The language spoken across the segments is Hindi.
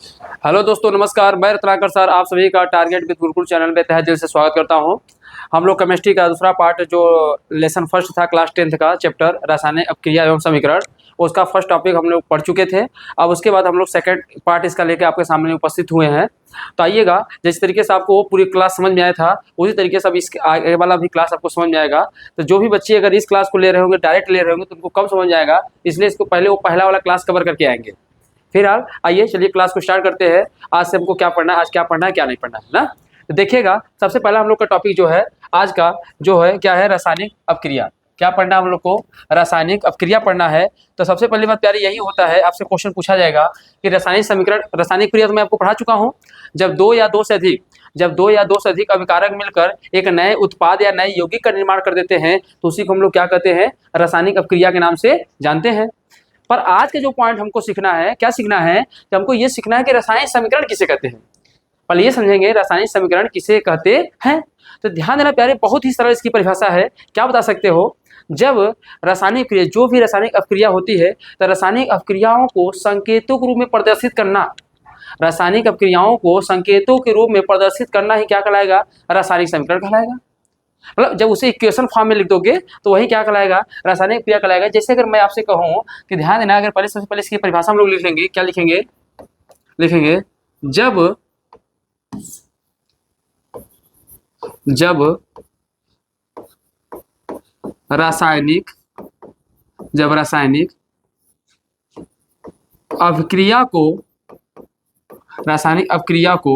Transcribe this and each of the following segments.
हेलो दोस्तों, नमस्कार। मैं रत्नाकर सर आप सभी का टारगेट विद गुरुकुल चैनल में तहे दिल से स्वागत करता हूं। हम लोग केमिस्ट्री का दूसरा पार्ट जो लेसन फर्स्ट था क्लास 10th का चैप्टर रासायनिक अपक्रिया एवं समीकरण, उसका फर्स्ट टॉपिक हम लोग पढ़ चुके थे। अब उसके बाद हम लोग सेकंड पार्ट इसका लेके आपके सामने उपस्थित हुए हैं। तो आइएगा, जिस तरीके से आपको वो पूरी क्लास समझ में आया था उसी तरीके से अब इस आगे वाला भी क्लास आपको समझ में आएगा। तो जो भी बच्चे अगर इस क्लास को ले रहे होंगे, डायरेक्ट ले रहे होंगे, तो उनको कम समझ में आएगा, इसलिए इसको पहले वो पहला वाला क्लास कवर करके आएंगे। फिलहाल आइए चलिए क्लास को स्टार्ट करते हैं। आज से हमको क्या पढ़ना है, आज क्या पढ़ना है क्या नहीं पढ़ना है ना। तो देखिएगा, सबसे पहला हम लोग का टॉपिक जो है आज का जो है क्या है, रासायनिक अपक्रिया। क्या पढ़ना है हम लोग को? रासायनिक अपक्रिया पढ़ना है। तो सबसे पहली बात प्यारी यही होता है, आपसे क्वेश्चन पूछा जाएगा कि रासायनिक समीकरण, रासायनिक क्रिया तो मैं आपको पढ़ा चुका हूँ। जब दो या दो से अधिक अभिकारक मिलकर एक नए उत्पाद या नए यौगिक का निर्माण कर देते हैं तो उसी को हम लोग क्या कहते हैं, रासायनिक अपक्रिया के नाम से जानते हैं। पर आज के जो पॉइंट हमको सीखना है, क्या सीखना है कि हमको ये सीखना है कि रासायनिक समीकरण किसे कहते हैं। पहले ये समझेंगे रासायनिक समीकरण किसे कहते हैं। तो ध्यान देना प्यारे, बहुत ही सरल इसकी परिभाषा है। क्या बता सकते हो? जब रासायनिक क्रिया, जो भी रासायनिक अपक्रिया होती है, तो रासायनिक अपक्रियाओं को संकेतों के रूप में प्रदर्शित करना, रासायनिक अपक्रियाओं को संकेतों के रूप में प्रदर्शित करना ही क्या कहलाएगा, रासायनिक समीकरण कहलाएगा। मतलब जब उसे इक्वेशन फॉर्म में लिख दोगे तो वही क्या कहलाएगा, रासायनिक क्रिया कहलाएगा। जैसे अगर मैं आपसे कहूं कि ध्यान देना, अगर पहले सबसे पहले इसकी परिभाषा हम लोग लिख लेंगे। क्या लिखेंगे? जब रासायनिक अभिक्रिया को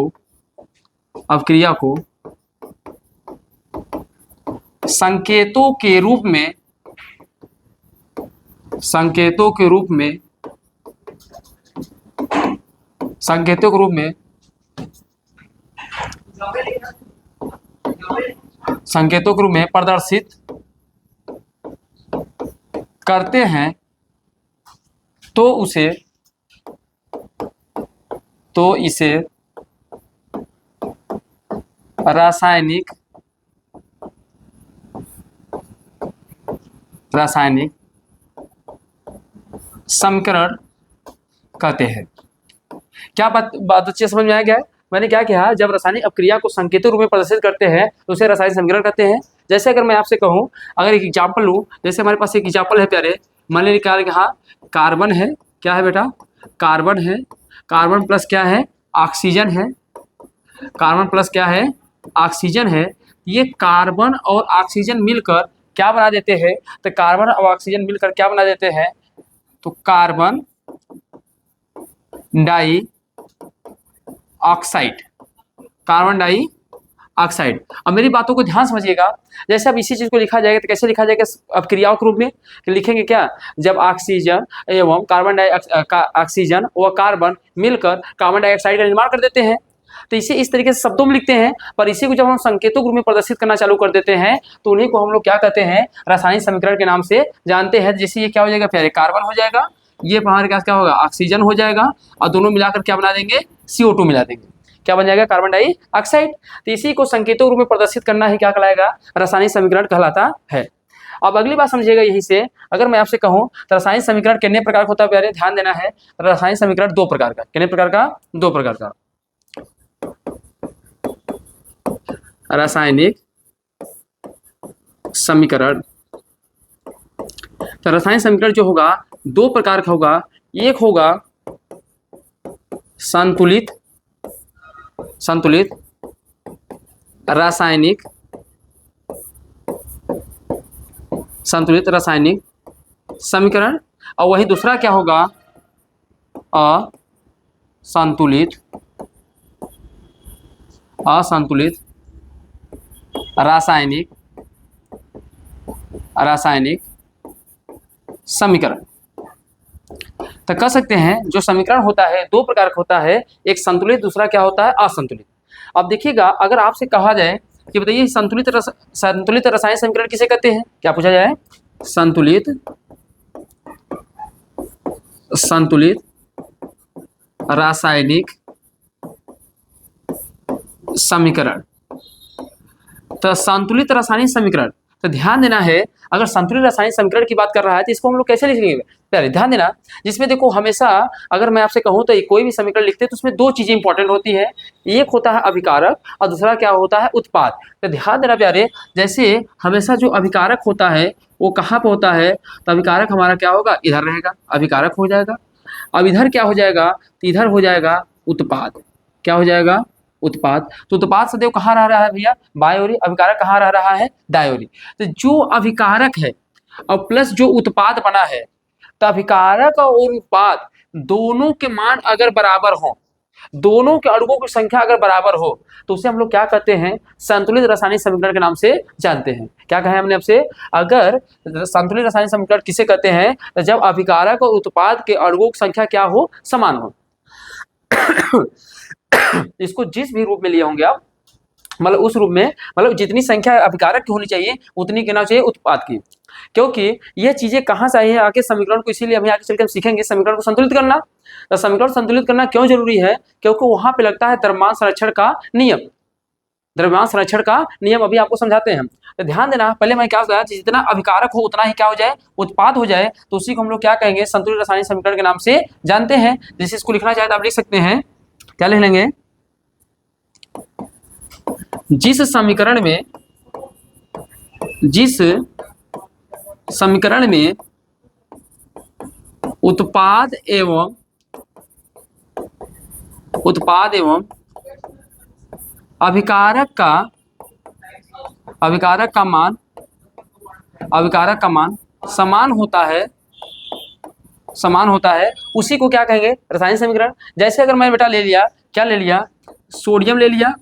संकेतों के रूप में प्रदर्शित करते हैं तो इसे रासायनिक समीकरण कहते हैं। क्या बात अच्छे समझ में आ गया है? मैंने क्या कहा, जब रासायनिक अपक्रिया को संकेतों रूप में प्रदर्शित करते हैं तो उसे रासायनिक समीकरण कहते हैं। जैसे अगर मैं आपसे कहूं, अगर एक एग्जाम्पल लूं, जैसे हमारे पास एक एग्जाम्पल है प्यारे, मान लीजिए क्या कहा, कार्बन है। क्या है बेटा? कार्बन है। कार्बन प्लस क्या है, ऑक्सीजन है। कार्बन प्लस क्या है, ऑक्सीजन है। ये कार्बन और ऑक्सीजन मिलकर क्या बना देते हैं, तो कार्बन और ऑक्सीजन मिलकर क्या बना देते हैं, तो कार्बन डाई ऑक्साइड। अब मेरी बातों को ध्यान समझिएगा। जैसे अब इसी चीज को लिखा जाएगा तो कैसे लिखा जाएगा, अपक्रियाओं के रूप में लिखेंगे। क्या? जब ऑक्सीजन एवं ऑक्सीजन व कार्बन मिलकर कार्बन डाइऑक्साइड का निर्माण कर देते हैं, तो इसे इस तरीके से शब्दों में लिखते हैं। पर इसी को जब हम संकेतों के रूप में प्रदर्शित करना चालू कर देते हैं तो उन्हीं को हम लोग क्या कहते हैं, रासायनिक समीकरण के नाम से जानते हैं। जैसे ये क्या हो जाएगा प्यारे, कार्बन हो जाएगा, ये हमारे पास क्या होगा, ऑक्सीजन हो जाएगा, और दोनों मिलाकर क्या बना देंगे, CO2 मिला देंगे। क्या बन जाएगा, कार्बन डाइऑक्साइड। तो इसी को संकेतों के रूप में प्रदर्शित करना ही क्या कहलाएगा, रासायनिक समीकरण कहलाता है। अब अगली बात समझिएगा, यहीं से अगर मैं आपसे कहूं तो रासायनिक समीकरण कितने प्रकार का होता है प्यारे, ध्यान देना है। रासायनिक समीकरण दो प्रकार का। कितने प्रकार का? दो प्रकार का। रासायनिक समीकरण, तो रासायनिक समीकरण जो होगा दो प्रकार का होगा। एक होगा संतुलित रासायनिक समीकरण, और वही दूसरा क्या होगा, असंतुलित रासायनिक समीकरण। तो कह सकते हैं जो समीकरण होता है दो प्रकार का होता है, एक संतुलित, दूसरा क्या होता है, असंतुलित। अब देखिएगा, अगर आपसे कहा जाए कि बताइए संतुलित रासायनिक समीकरण किसे कहते हैं, क्या पूछा जाए, संतुलित रासायनिक समीकरण। तो संतुलित रासायनिक समीकरण, तो ध्यान देना है, अगर संतुलित रासायनिक समीकरण की बात कर रहा है तो इसको हम लोग कैसे लिखेंगे प्यारे, ध्यान देना। जिसमें देखो हमेशा अगर मैं आपसे कहूँ तो कोई भी समीकरण लिखते हैं तो उसमें दो चीजें इंपॉर्टेंट होती है, एक होता है अभिकारक और दूसरा क्या होता है उत्पाद। तो ध्यान देना प्यारे, जैसे हमेशा जो अभिकारक होता है वो कहाँ पे होता है, तो अभिकारक हमारा क्या होगा, इधर रहेगा, अभिकारक हो जाएगा। अब इधर क्या हो जाएगा, तो इधर हो जाएगा उत्पाद। क्या हो जाएगा, उत्पाद। तो उत्पाद सदैव कहाँ रह रहा है भैया, बाएं ओर, अभिकारक कहाँ रह रहा है, दाएं ओर। तो जो अभिकारक है और प्लस जो उत्पाद बना है, तो अभिकारक और उत्पाद दोनों के मान अगर बराबर हो, दोनों के अणुओं की संख्या अगर बराबर हो, तो उसे हम लोग क्या कहते हैं, संतुलित रासायनिक समीकरण के नाम से जानते हैं। क्या कहा हमने आपसे, अगर संतुलित रासायनिक समीकरण किसे कहते हैं, तो जब अभिकारक और उत्पाद के अणुओं की संख्या क्या हो, समान हो। इसको जिस भी रूप में लिए होंगे आप, मतलब उस रूप में, मतलब जितनी संख्या अभिकारक की होनी चाहिए उतनी कहना चाहिए उत्पाद की। क्योंकि ये चीजें कहाँ से आई है, आगे समीकरण को, इसीलिए अभी आगे चलकर हम सीखेंगे समीकरण को संतुलित करना। तो समीकरण संतुलित करना क्यों जरूरी है, क्योंकि वहां पे लगता है द्रव्यमान संरक्षण का नियम। द्रव्यमान संरक्षण का नियम अभी आपको समझाते हैं। तो ध्यान देना, पहले मैं क्या बताया, जितना अभिकारक हो उतना ही क्या हो जाए, उत्पाद हो जाए। तो उसी को हम लोग क्या कहेंगे, संतुलित रासायनिक समीकरण के नाम से जानते हैं। जैसे इसको लिखना चाहे तो आप लिख सकते हैं, क्या लिख लेंगे, जिस समीकरण में उत्पाद एवं अभिकारक का मान समान होता है, उसी को क्या कहेंगे, रासायनिक समीकरण। जैसे अगर मैं बेटा ले लिया, क्या ले लिया, सोडियम ले लिया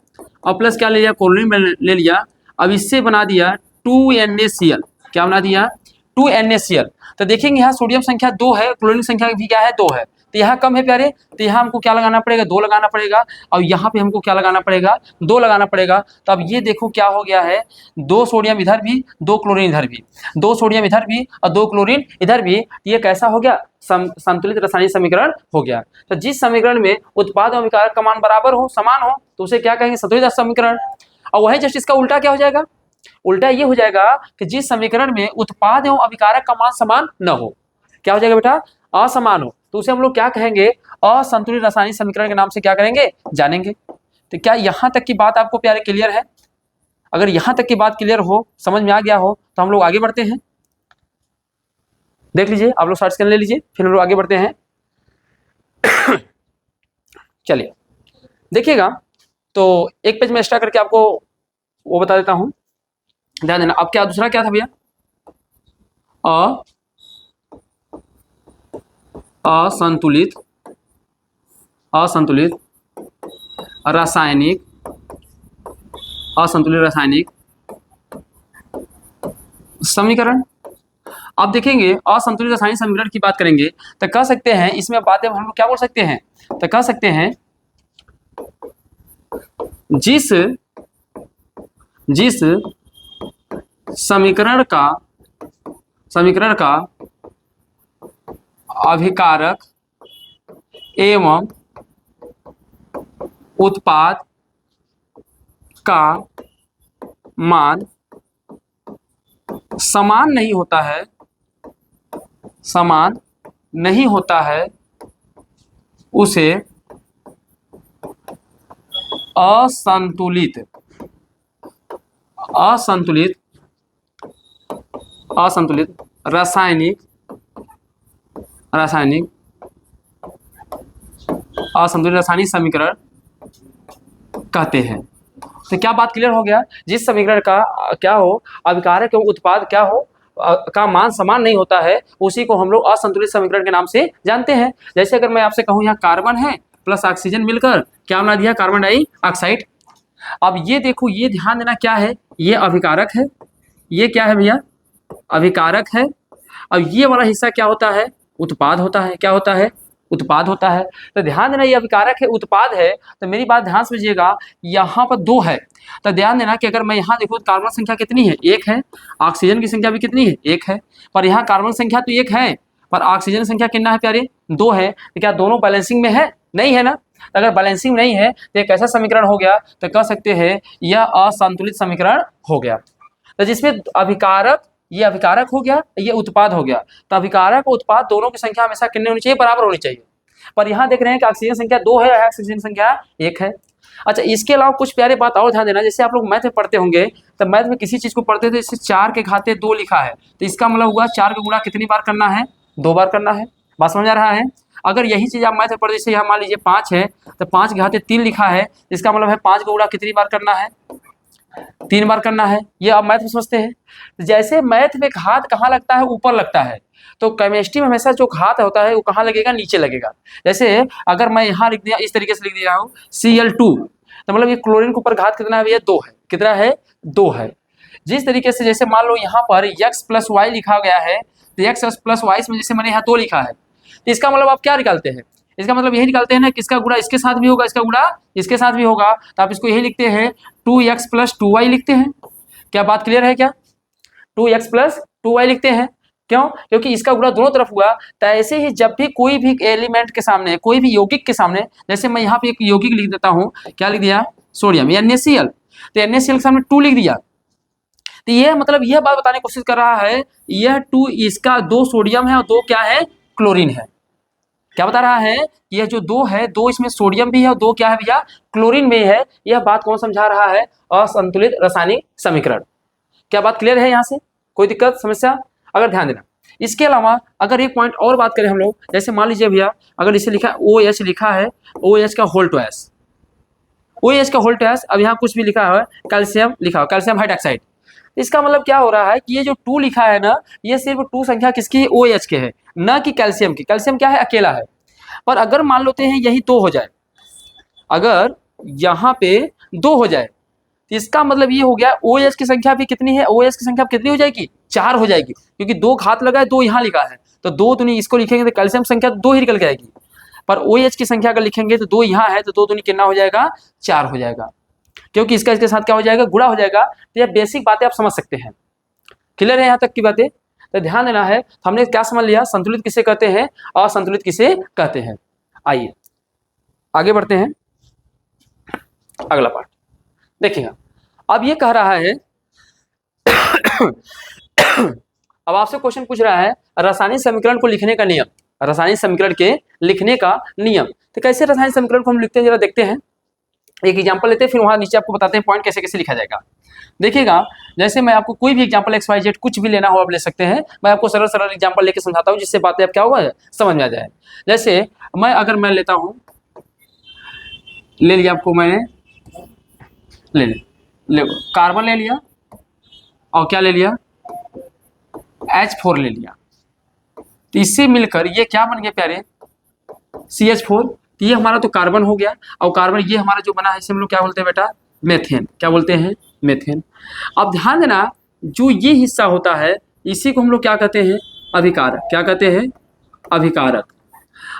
और प्लस क्या ले लिया, क्लोरीन ले लिया। अब इससे बना दिया 2NaCl। क्या बना दिया, 2NaCl। तो देखेंगे यहाँ सोडियम संख्या 2 है, क्लोरीन संख्या भी क्या है, 2 है। तो यहाँ कम है प्यारे, तो यहाँ हमको क्या लगाना पड़ेगा, 2 लगाना पड़ेगा। और यहाँ पे हमको क्या लगाना पड़ेगा, 2 लगाना पड़ेगा। तो अब ये देखो क्या हो गया है, 2 सोडियम इधर भी, 2 क्लोरीन इधर भी, 2 सोडियम इधर भी और 2 क्लोरीन इधर भी। ये कैसा हो गया, संतुलित रासायनिक समीकरण हो गया। तो जिस समीकरण में उत्पाद और अभिकारक का मान बराबर हो, समान हो, तो उसे क्या कहेंगे, संतुलित समीकरण। और वही जस्ट इसका उल्टा क्या हो जाएगा, उल्टा ये हो जाएगा कि जिस समीकरण में उत्पाद एवं अभिकारक का मान समान न हो, क्या हो जाएगा बेटा, असमान हो, तो उसे हम लोग क्या कहेंगे, असंतुलित रासायनिक समीकरण के नाम से क्या करेंगे, जानेंगे। तो क्या यहां तक की बात आपको प्यारे क्लियर है? अगर यहां तक की बात क्लियर हो, समझ में आ गया हो, तो हम लोग आगे बढ़ते हैं। देख लीजिए, आप लोग सर्च कर ले लीजिए, फिर हम लोग आगे बढ़ते हैं। चलिए देखिएगा, तो एक पेज में एक्स्ट्रा करके आपको वो बता देता हूं, ध्यान देना। अब क्या दूसरा क्या था भैया, असंतुलित रासायनिक समीकरण। अब देखेंगे असंतुलित रासायनिक समीकरण की बात करेंगे तो कह सकते हैं, इसमें बातें हम लोग क्या बोल सकते हैं, तो कह सकते हैं जिस समीकरण का अभिकारक एवं उत्पाद का मान समान नहीं होता है, उसे असंतुलित रासायनिक समीकरण कहते हैं। तो क्या बात क्लियर हो गया, जिस समीकरण का क्या हो, अभिकारक एवं उत्पाद क्या हो, का मान समान नहीं होता है, उसी को हम लोग असंतुलित समीकरण के नाम से जानते हैं। जैसे अगर मैं आपसे कहूं यहाँ कार्बन है प्लस ऑक्सीजन मिलकर क्या बना दिया, कार्बन डाइऑक्साइड। अब ये देखो, ये ध्यान देना, क्या है, ये अभिकारक है, ये क्या है भैया, अभिकारक है। अब ये वाला हिस्सा क्या होता है, उत्पाद होता है। क्या होता है, उत्पाद होता है। तो ध्यान देना, ये अभिकारक है, उत्पाद है। तो मेरी बात ध्यान से समझिएगा, यहाँ पर 2 है, तो ध्यान देना कि अगर मैं यहाँ देखूँ तो कार्बन संख्या कितनी है, 1 है। ऑक्सीजन की संख्या भी कितनी है, 1 है। पर यहाँ कार्बन संख्या तो 1 है, पर ऑक्सीजन संख्या कितना है प्यारे, 2 है। तो क्या दोनों बैलेंसिंग में है, नहीं है ना। तो अगर बैलेंसिंग नहीं है तो एक ऐसा समीकरण हो गया, तो कह सकते हैं यह असंतुलित समीकरण हो गया। तो जिसमें अभिकारक, ये अभिकारक हो गया, ये उत्पाद हो गया। तो अभिकारक और उत्पाद दोनों की संख्या हमेशा कितनी होनी चाहिए? बराबर होनी चाहिए। पर यहाँ देख रहे हैं कि ऑक्सीजन संख्या 2 है, ऑक्सीजन संख्या 1 है। अच्छा, इसके अलावा कुछ प्यारे बात और ध्यान देना, जैसे आप लोग मैथ में पढ़ते होंगे, तो मैथ में किसी चीज को पढ़ते थे, जैसे 4 के घाते 2 लिखा है, तो इसका मतलब हुआ 4 का गुणा कितनी बार करना है? 2 बार करना है। बात समझ आ रहा है? अगर यही चीज आप मैथ में पढ़ते, जैसे यहाँ मान लीजिए 5 है, तो 5 के घाते 3 लिखा है, इसका मतलब है 5 का गुणा कितनी बार करना है? 3 बार करना है। ये आप मैथ में समझते हैं। जैसे मैथ में घात कहाँ लगता है? ऊपर लगता है। तो केमिस्ट्री में हमेशा जो घात होता है वो कहाँ लगेगा? नीचे लगेगा। जैसे अगर मैं यहाँ लिख दिया, इस तरीके से लिख दिया हूँ Cl2, तो मतलब ये क्लोरीन के ऊपर घात कितना है भैया? 2 है। कितना है? 2 है। जिस तरीके से जैसे मान लो यहाँ पर x प्लस वाई लिखा गया है, तो x प्लस वाई में जैसे मैंने यहाँ 2 लिखा है, तो इसका मतलब आप क्या निकालते हैं? इसका मतलब यही निकालते हैं ना कि इसका गुणा इसके साथ भी होगा, इसका गुणा इसके साथ भी होगा, तो आप इसको यही लिखते हैं 2x प्लस 2y लिखते हैं। क्या बात क्लियर है क्या? 2x प्लस 2y लिखते हैं। क्यों? क्योंकि इसका गुणा दोनों तरफ हुआ। तो ऐसे ही जब भी कोई भी एलिमेंट के सामने, कोई भी यौगिक के सामने, जैसे मैं यहाँ पे एक यौगिक लिख देता हूँ, क्या लिख दिया? सोडियम या NaCl, तो NaCl के सामने 2 लिख दिया, तो यह मतलब यह बात बताने की कोशिश कर रहा है, यह 2 इसका 2 सोडियम है और 2 क्या है? क्लोरीन है। क्या बता रहा है? यह जो 2 है, 2 इसमें सोडियम भी है और 2 क्या है भैया? क्लोरीन में है। यह बात कौन समझा रहा है? असंतुलित रासायनिक समीकरण। क्या बात क्लियर है? यहाँ से कोई दिक्कत समस्या? अगर ध्यान देना। इसके अलावा अगर एक पॉइंट और बात करें हम लोग, जैसे मान लीजिए भैया अगर इसे लिखा OH लिखा है, OH का होल टू एस, OH का होल टू एस, अब यहाँ कुछ भी लिखा है कैल्शियम लिखा हो, कैल्शियम हाइड्रोक्साइड, इसका मतलब क्या हो रहा है कि ये जो 2 लिखा है ना, ये सिर्फ 2 संख्या किसकी? OH के है, न कि कैल्शियम की। कैल्शियम क्या है? अकेला है। पर अगर मान लेते हैं यही 2 हो जाए, अगर यहाँ पे 2 हो जाए, तो इसका मतलब ये हो गया OH की संख्या भी कितनी है? OH की संख्या कितनी हो जाएगी? 4 हो जाएगी, क्योंकि 2 घात लगा है, 2 यहाँ लिखा है, तो 2 दूनी इसको लिखेंगे तो कैल्शियम संख्या 2 ही निकल के आएगी। पर OH की संख्या अगर लिखेंगे तो 2 यहाँ है, तो 2 दूनी कितना हो जाएगा? 4 हो जाएगा, क्योंकि इसका इसके साथ क्या हो जाएगा? गुणा हो जाएगा। तो यह बेसिक बातें आप समझ सकते हैं। क्लियर है यहाँ तक की बातें? तो ध्यान देना है। हमने क्या समझ लिया? संतुलित किसे कहते हैं, असंतुलित किसे कहते हैं। आइए आगे बढ़ते हैं। अगला पार्ट देखिएगा। अब ये कह रहा है अब आपसे क्वेश्चन पूछ रहा है रासायनिक समीकरण को लिखने का नियम, रासायनिक समीकरण के लिखने का नियम। तो कैसे रासायनिक समीकरण को हम लिखते हैं जरा देखते हैं। एक एग्जांपल लेते हैं, फिर वहां नीचे आपको बताते हैं पॉइंट कैसे कैसे लिखा जाएगा। देखिएगा, जैसे मैं आपको कोई भी एग्जांपल XYZ कुछ भी लेना हो आप ले सकते हैं। मैं आपको सरल सरल एग्जांपल लेके समझाता हूँ, जिससे बातें आप क्या होगा समझ में आ जाए। जैसे मैं लेता हूँ, ले लिया आपको मैंने, ले कार्बन ले लिया और क्या ले लिया? H4 ले लिया। तो इससे मिलकर ये क्या बन गया प्यारे? CH4। तो ये हमारा तो कार्बन हो गया, और कार्बन ये हमारा जो बना है इसे हम लोग क्या बोलते हैं बेटा? मेथेन। क्या बोलते हैं? मेथेन। अब ध्यान देना, जो ये हिस्सा होता है इसी को हम लोग क्या कहते हैं? अभिकारक। क्या कहते हैं? अभिकारक।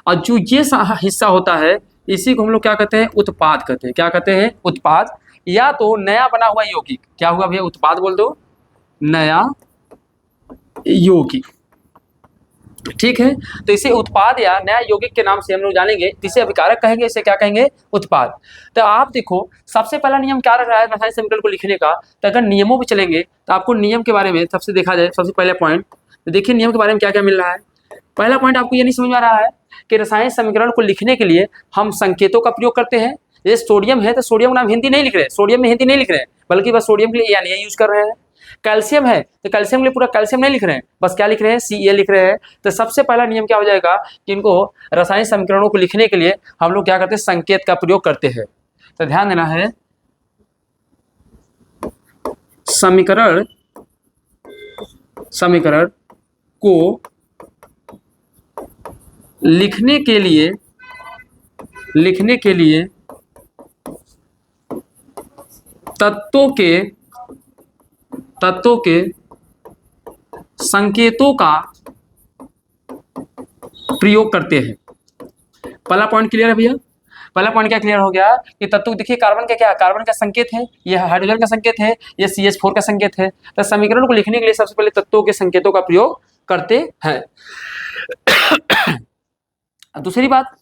और जो ये हिस्सा होता है इसी को हम लोग क्या कहते हैं? उत्पाद कहते हैं। क्या कहते हैं? उत्पाद, या तो नया बना हुआ यौगिक। क्या हुआ भैया? उत्पाद बोल दो, नया यौगिक। ठीक है, तो इसे उत्पाद या नया यौगिक के नाम से हम लोग जानेंगे। इसे अभिकारक कहेंगे, इसे क्या कहेंगे? उत्पाद। तो आप देखो, सबसे पहला नियम क्या रख रहा है रासायनिक समीकरण को लिखने का? तो अगर नियमों पे चलेंगे तो आपको नियम के बारे में सबसे देखा जाए, सबसे पहले पॉइंट तो देखिए नियम के बारे में क्या क्या मिल रहा है। पहला पॉइंट आपको ये नहीं समझ में आ रहा है कि रासायनिक समीकरण को लिखने के लिए हम संकेतों का प्रयोग करते हैं। जैसे सोडियम है तो सोडियम नाम हिंदी नहीं लिख रहे, सोडियम में हिंदी नहीं लिख रहे हैं, बल्कि बस सोडियम के लिए यानी यूज कर रहे हैं। कैल्शियम है तो कैल्शियम के लिए पूरा कैल्शियम नहीं लिख रहे हैं, बस क्या लिख रहे हैं? Ca लिख रहे हैं। तो सबसे पहला नियम क्या हो जाएगा कि इनको रासायनिक समीकरणों को लिखने के लिए हम लोग क्या करते हैं? संकेत का प्रयोग करते हैं। तो ध्यान देना है, समीकरण को लिखने के लिए तत्वों के संकेतों का प्रयोग करते हैं। पहला पॉइंट क्लियर है भैया? पहला पॉइंट क्या क्लियर हो गया कि तत्व, देखिए कार्बन का क्या? कार्बन का संकेत है, यह हाइड्रोजन का संकेत है, यह CH4 का संकेत है। तो समीकरण को लिखने के लिए सबसे पहले तत्वों के संकेतों का प्रयोग करते हैं। दूसरी बात,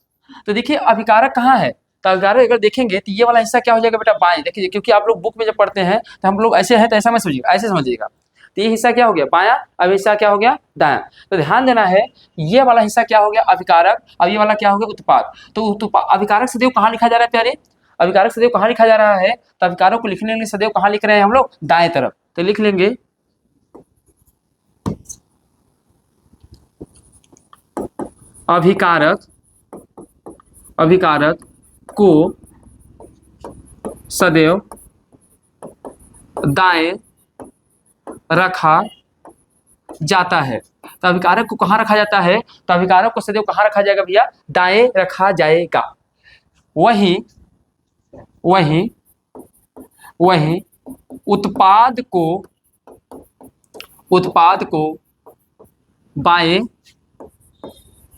तो देखिए अभिकारक कहाँ है? तो अगर देखेंगे तो ये वाला हिस्सा क्या हो जाएगा बेटा, बाएं। देखिए क्योंकि आप लोग बुक में जब पढ़ते हैं तो हम लोग ऐसे हैं तो ऐसा मत समझिएगा, ऐसे समझिएगा। तो ये हिस्सा क्या हो गया बायां, अब हिस्सा क्या हो गया दायां। तो ध्यान देना है ये वाला हिस्सा क्या हो गया अभिकारक, अब ये वाला क्या हो गया उत्पाद। तो अभिकारक सदैव कहाँ लिखा जा रहा है प्यारे, अभिकारक सदैव कहाँ लिखा जा रहा है, तो अभिकारक को लिखने के लिए सदैव कहाँ लिख रहे हैं हम लोग, दाएं तरफ। तो लिख लेंगे अभिकारक, अभिकारक को सदैव दाएं रखा जाता है। तो अभिकारक को कहाँ रखा जाता है, तो अभिकारक को सदैव कहाँ रखा जाएगा भैया, दाएं रखा जाएगा। वहीं वहीं वहीं उत्पाद को बाएं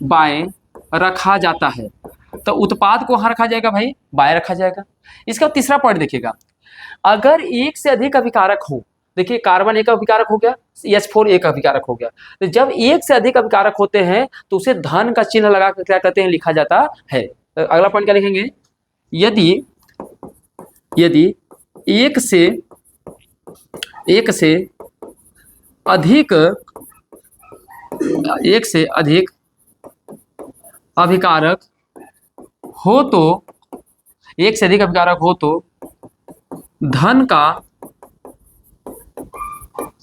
बाएं रखा जाता है। तो उत्पाद को कहाँ रखा जाएगा भाई, बाएं रखा जाएगा। इसका तीसरा पॉइंट देखिएगा, अगर एक से अधिक अभिकारक हो, देखिए कार्बन एक अभिकारक हो गया, H4 एक अभिकारक हो गया। तो जब एक से अधिक अभिकारक होते हैं तो उसे धन का चिन्ह लगा कर क्या कहते हैं, लिखा जाता है। तो अगला पॉइंट क्या लिखेंगे, यदि एक से अधिक अभिकारक हो तो, एक से अधिक अभिकारक हो तो धन का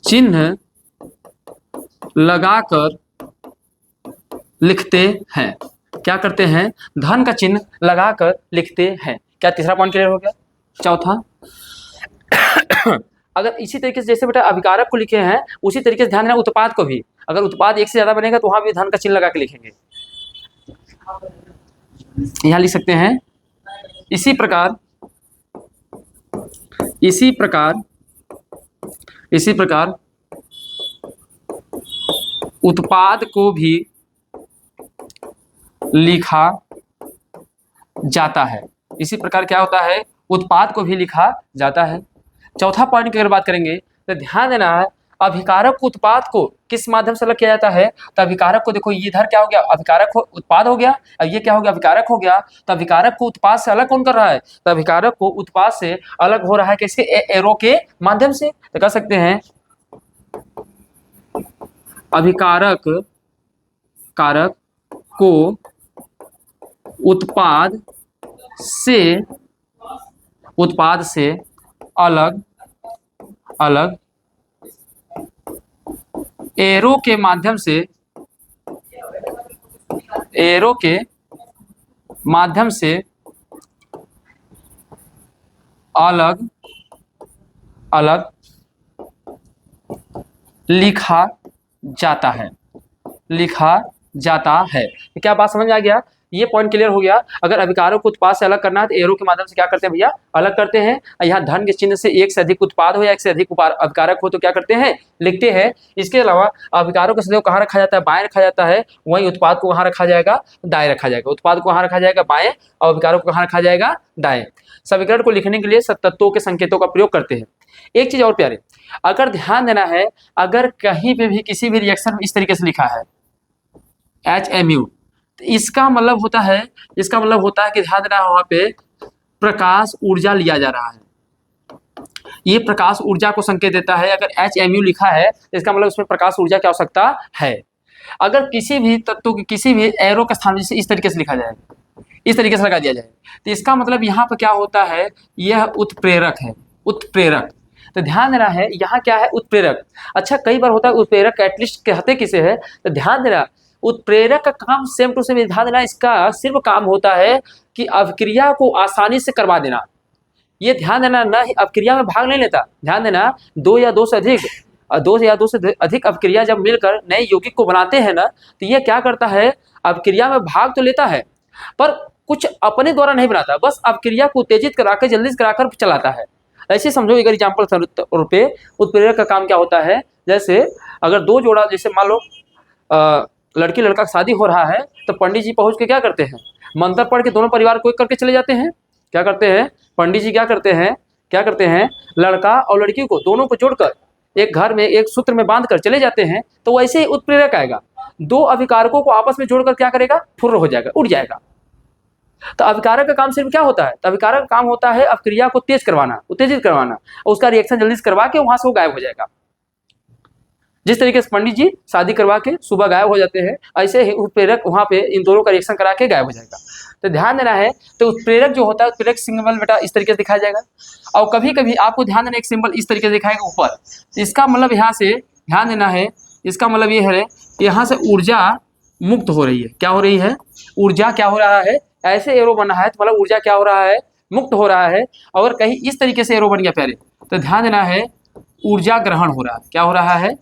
चिन्ह लगाकर लिखते हैं। क्या करते हैं, धन का चिन्ह लगाकर लिखते हैं। क्या तीसरा पॉइंट क्लियर हो गया। चौथा, अगर इसी तरीके से जैसे बेटा अभिकारक को लिखे हैं उसी तरीके से ध्यान देना उत्पाद को भी, अगर उत्पाद एक से ज्यादा बनेगा तो वहां भी धन का चिन्ह लगा के लिखेंगे। यहां लिख सकते हैं इसी प्रकार उत्पाद को भी लिखा जाता है। इसी प्रकार क्या होता है, उत्पाद को भी लिखा जाता है। चौथा पॉइंट की अगर बात करेंगे तो ध्यान देना है अभिकारक उत्पाद को किस माध्यम से अलग किया जाता है। तो अभिकारक को देखो, ये इधर क्या हो गया, अभिकारक हो उत्पाद हो गया, और ये क्या हो गया अभिकारक हो गया। तो अभिकारक को उत्पाद से अलग कौन कर रहा है, तो अभिकारक को उत्पाद से अलग हो रहा है कैसे, एरो के माध्यम से। तो कह सकते हैं अभिकारक कारक को उत्पाद से अलग एरो के माध्यम से अलग लिखा जाता है। क्या बात समझ में आ गया, ये पॉइंट क्लियर हो गया। अगर अभिकारक को उत्पाद से अलग करना है तो एरो के माध्यम से क्या करते हैं भैया, अलग करते हैं। यहाँ धन के चिन्ह से एक से अधिक उत्पाद हो या एक से अधिक अभिकारक हो तो क्या करते हैं, लिखते हैं। इसके अलावा अभिकारक को सदैव कहाँ रखा जाता है, बाएं रखा जाता है। वहीं उत्पाद को कहाँ रखा जाएगा, दाएं रखा जाएगा। उत्पाद को कहाँ रखा जाएगा, बाएं, और अभिकारक को कहाँ रखा जाएगा, दाएं। समीकरण को लिखने के लिए तत्वों के संकेतों का प्रयोग करते हैं। एक चीज और प्यारे, अगर ध्यान देना है, अगर कहीं पे भी किसी भी रिएक्शन में इस तरीके से लिखा है HMU, तो इसका मतलब होता है कि ध्यान देना वहां पे प्रकाश ऊर्जा लिया जा रहा है। ये प्रकाश ऊर्जा को संकेत देता है। अगर HMU लिखा है तो इसका मतलब उसमें प्रकाश ऊर्जा की आवश्यकता है। अगर किसी भी तत्व की किसी भी एरो के स्थान जैसे इस तरीके से लिखा जाए, इस तरीके से लगा दिया जाए, तो इसका मतलब यहाँ पर क्या होता है, यह उत्प्रेरक है, उत्प्रेरक। तो ध्यान देना है यहाँ क्या है, उत्प्रेरक। अच्छा कई बार होता है उत्प्रेरक एटलीस्ट कहते किसे है, तो ध्यान देना उत्प्रेरक का काम सेम टू सेम, ध्यान देना इसका सिर्फ काम होता है कि अभिक्रिया को आसानी से करवा देना। ये ध्यान देना, ना ही अभिक्रिया में भाग नहीं लेता। ध्यान देना दो या दो से अधिक अभिक्रिया जब मिलकर नए यौगिक को बनाते हैं ना, तो ये क्या करता है, अभिक्रिया में भाग तो लेता है पर कुछ अपने द्वारा नहीं बनाता, बस अभिक्रिया को उत्तेजित कराकर जल्दी से कराकर चलाता है। ऐसे समझो, एक एग्जाम्पल तौर पे उत्प्रेरक का काम क्या होता है, जैसे अगर दो जोड़ा, जैसे मान लो लड़की लड़का का शादी हो रहा है, तो पंडित जी पहुंच के क्या करते हैं, मंत्र पढ़ के दोनों परिवार को एक करके चले जाते हैं। क्या करते हैं पंडित जी, क्या करते हैं लड़का और लड़की को दोनों को जोड़कर एक घर में एक सूत्र में बांध कर चले जाते हैं। तो वैसे ही उत्प्रेरक आएगा, दो अभिकारकों को आपस में जोड़कर क्या करेगा, फुर्र हो जाएगा, उड़ जाएगा। तो अभिकारक का काम सिर्फ क्या होता है? तो अभिकारक का काम होता है अपक्रिया को तेज करवाना, उत्तेजित करवाना, और उसका रिएक्शन जल्दी से करवा के वहां से वो गायब हो जाएगा। जिस तरीके से पंडित जी शादी करवा के सुबह गायब हो जाते हैं, ऐसे ही उत्प्रेरक वहां पे इन दोनों का रिएक्शन करा के गायब हो जाएगा। तो ध्यान देना है, तो उत्प्रेरक जो होता है, उत्प्रेरक सिंबल बेटा इस तरीके से दिखाया जाएगा, और कभी कभी आपको ध्यान देना एक सिंबल इस तरीके से दिखाएगा ऊपर। तो इसका मतलब यहाँ से ध्यान देना है, इसका मतलब ये है कि यहाँ से ऊर्जा मुक्त हो रही है। क्या हो रही है? ऊर्जा क्या हो रहा है? ऐसे एरो बना है तो मतलब ऊर्जा क्या हो रहा है? मुक्त हो रहा है। और कहीं इस तरीके से एरो बन गया प्यारे, तो ध्यान देना है ऊर्जा ग्रहण हो रहा है। क्या हो रहा है?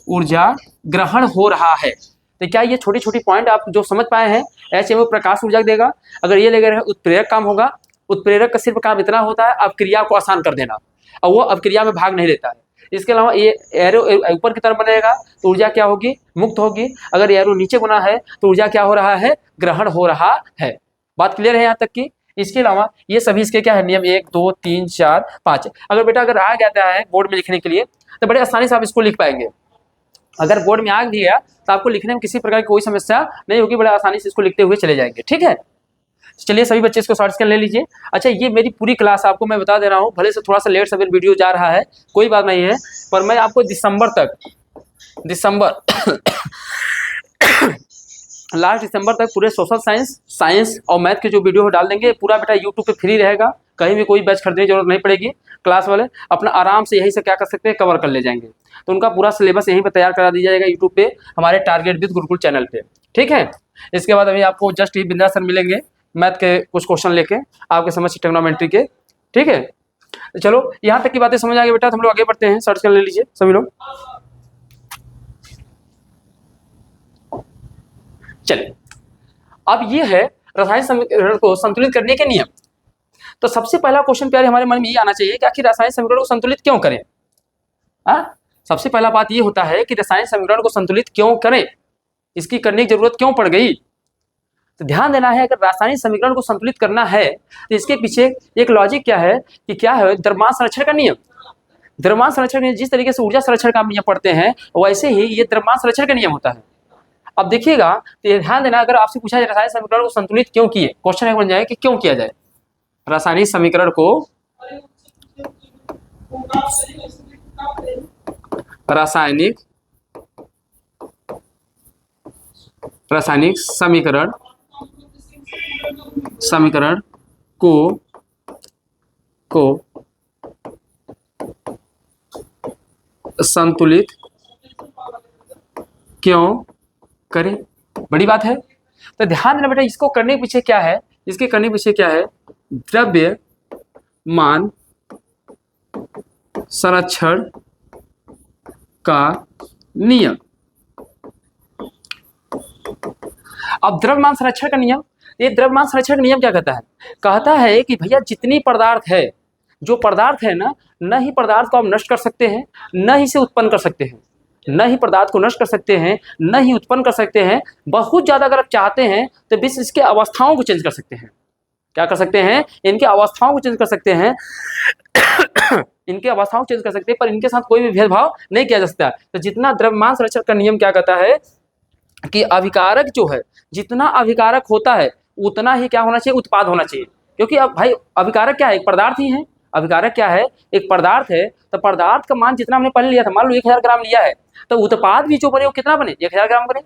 ऊर्जा ग्रहण हो रहा है। तो क्या ये छोटी छोटी पॉइंट आप जो समझ पाए हैं, ऐसे वो प्रकाश ऊर्जा देगा। अगर ये लेकर उत्प्रेरक काम होगा, उत्प्रेरक का सिर्फ काम इतना होता है अपक्रिया को आसान कर देना, और वो अपक्रिया में भाग नहीं लेता है। इसके अलावा ये एरो ऊपर की तरफ बनेगा तो ऊर्जा क्या होगी? मुक्त होगी। अगर एरो नीचे बना है तो ऊर्जा क्या हो रहा है? ग्रहण हो रहा है। बात क्लियर है यहाँ तक की? इसके अलावा ये सभी इसके क्या है नियम? 1 2 3 4 5। अगर बेटा अगर आ जाता है बोर्ड में लिखने के लिए तो बड़े आसानी से आप इसको लिख पाएंगे। अगर बोर्ड में आ गया तो आपको लिखने में किसी प्रकार की कोई समस्या नहीं होगी, बड़े आसानी से इसको लिखते हुए चले जाएंगे। ठीक है, चलिए सभी बच्चे इसको शॉर्ट स्कैन ले लीजिए। अच्छा, ये मेरी पूरी क्लास आपको मैं बता दे रहा हूँ, भले से थोड़ा सा लेट सवेर वीडियो जा रहा है, कोई बात नहीं है, पर मैं आपको दिसंबर लास्ट दिसंबर तक पूरे सोशल साइंस और मैथ के जो वीडियो डाल देंगे। पूरा बेटा यूट्यूब पे फ्री रहेगा, कहीं भी कोई बैच खरीदने की जरूरत नहीं पड़ेगी। क्लास वाले अपना आराम से यहीं से क्या कर सकते हैं? कवर कर ले जाएंगे। तो उनका पूरा सिलेबस यहीं पे तैयार करा दिया जाएगा यूट्यूब पे, हमारे टारगेट विद गुरुकुल चैनल पे। ठीक है, इसके बाद अभी आपको जस्ट ही बिंद्रा सर मिलेंगे मैथ के कुछ क्वेश्चन लेके आपके समझ ट्रिग्नोमेट्री के। ठीक है, चलो यहाँ तक की बातें समझ आ गई बेटा, तो हम लोग आगे बढ़ते हैं। सर्च कर ले लीजिए सभी लोग। चलिए, अब ये है रासायनिक समीकरण को संतुलित करने के नियम। तो सबसे पहला क्वेश्चन प्यारे हमारे मन में ये आना चाहिए कि आखिर रासायनिक समीकरण को संतुलित क्यों करें? सबसे पहला बात ये होता है कि रासायनिक समीकरण को संतुलित क्यों करें, इसकी करने की जरूरत क्यों पड़ गई? तो ध्यान देना है, अगर रासायनिक समीकरण को संतुलित करना है तो इसके पीछे एक लॉजिक क्या है कि क्या है? द्रव्यमान संरक्षण का नियम। द्रव्यमान संरक्षण, जिस तरीके से ऊर्जा संरक्षण का नियम पढ़ते हैं वैसे ही ये द्रव्यमान संरक्षण का नियम होता है। अब देखिएगा, तो ध्यान देना, अगर आपसे पूछा जाए रासायनिक समीकरण को संतुलित क्यों किए, क्वेश्चन एक बन जाए कि क्यों किया जाए रासायनिक समीकरण को, रासायनिक समीकरण को संतुलित क्यों करें? बड़ी बात है। तो ध्यान देना बेटा, इसको करने के पीछे क्या है? इसके करने के पीछे क्या है? द्रव्यमान संरक्षण का नियम। अब द्रव्यमान संरक्षण का नियम, ये द्रव्यमान संरक्षण का नियम क्या कहता है? कहता है कि भैया जितनी पदार्थ है, जो पदार्थ है ना, न ही पदार्थ को आप नष्ट कर सकते हैं, न ही से उत्पन्न कर सकते हैं, न ही पदार्थ को नष्ट कर सकते हैं, न ही उत्पन्न कर सकते हैं। बहुत ज्यादा अगर आप चाहते हैं तो बस इसके अवस्थाओं को चेंज कर सकते हैं। क्या कर सकते हैं? इनके अवस्थाओं को चेंज कर सकते हैं इनके अवस्थाओं को चेंज कर सकते हैं, पर इनके साथ कोई भी भेदभाव नहीं किया जा सकता। तो जितना द्रव्यमान संरक्षण का नियम क्या कहता है कि अभिकारक जो है, जितना अभिकारक होता है उतना ही क्या होना चाहिए? उत्पाद होना चाहिए। क्योंकि अब भाई अभिकारक क्या है? एक पदार्थ ही है। अभिकारक क्या है? एक पदार्थ है। तो पदार्थ का मान जितना हमने पहले लिया था, मान लो 1000 ग्राम लिया है, तो उत्पाद भी जो बने वो कितना बने? 1000 ग्राम बने।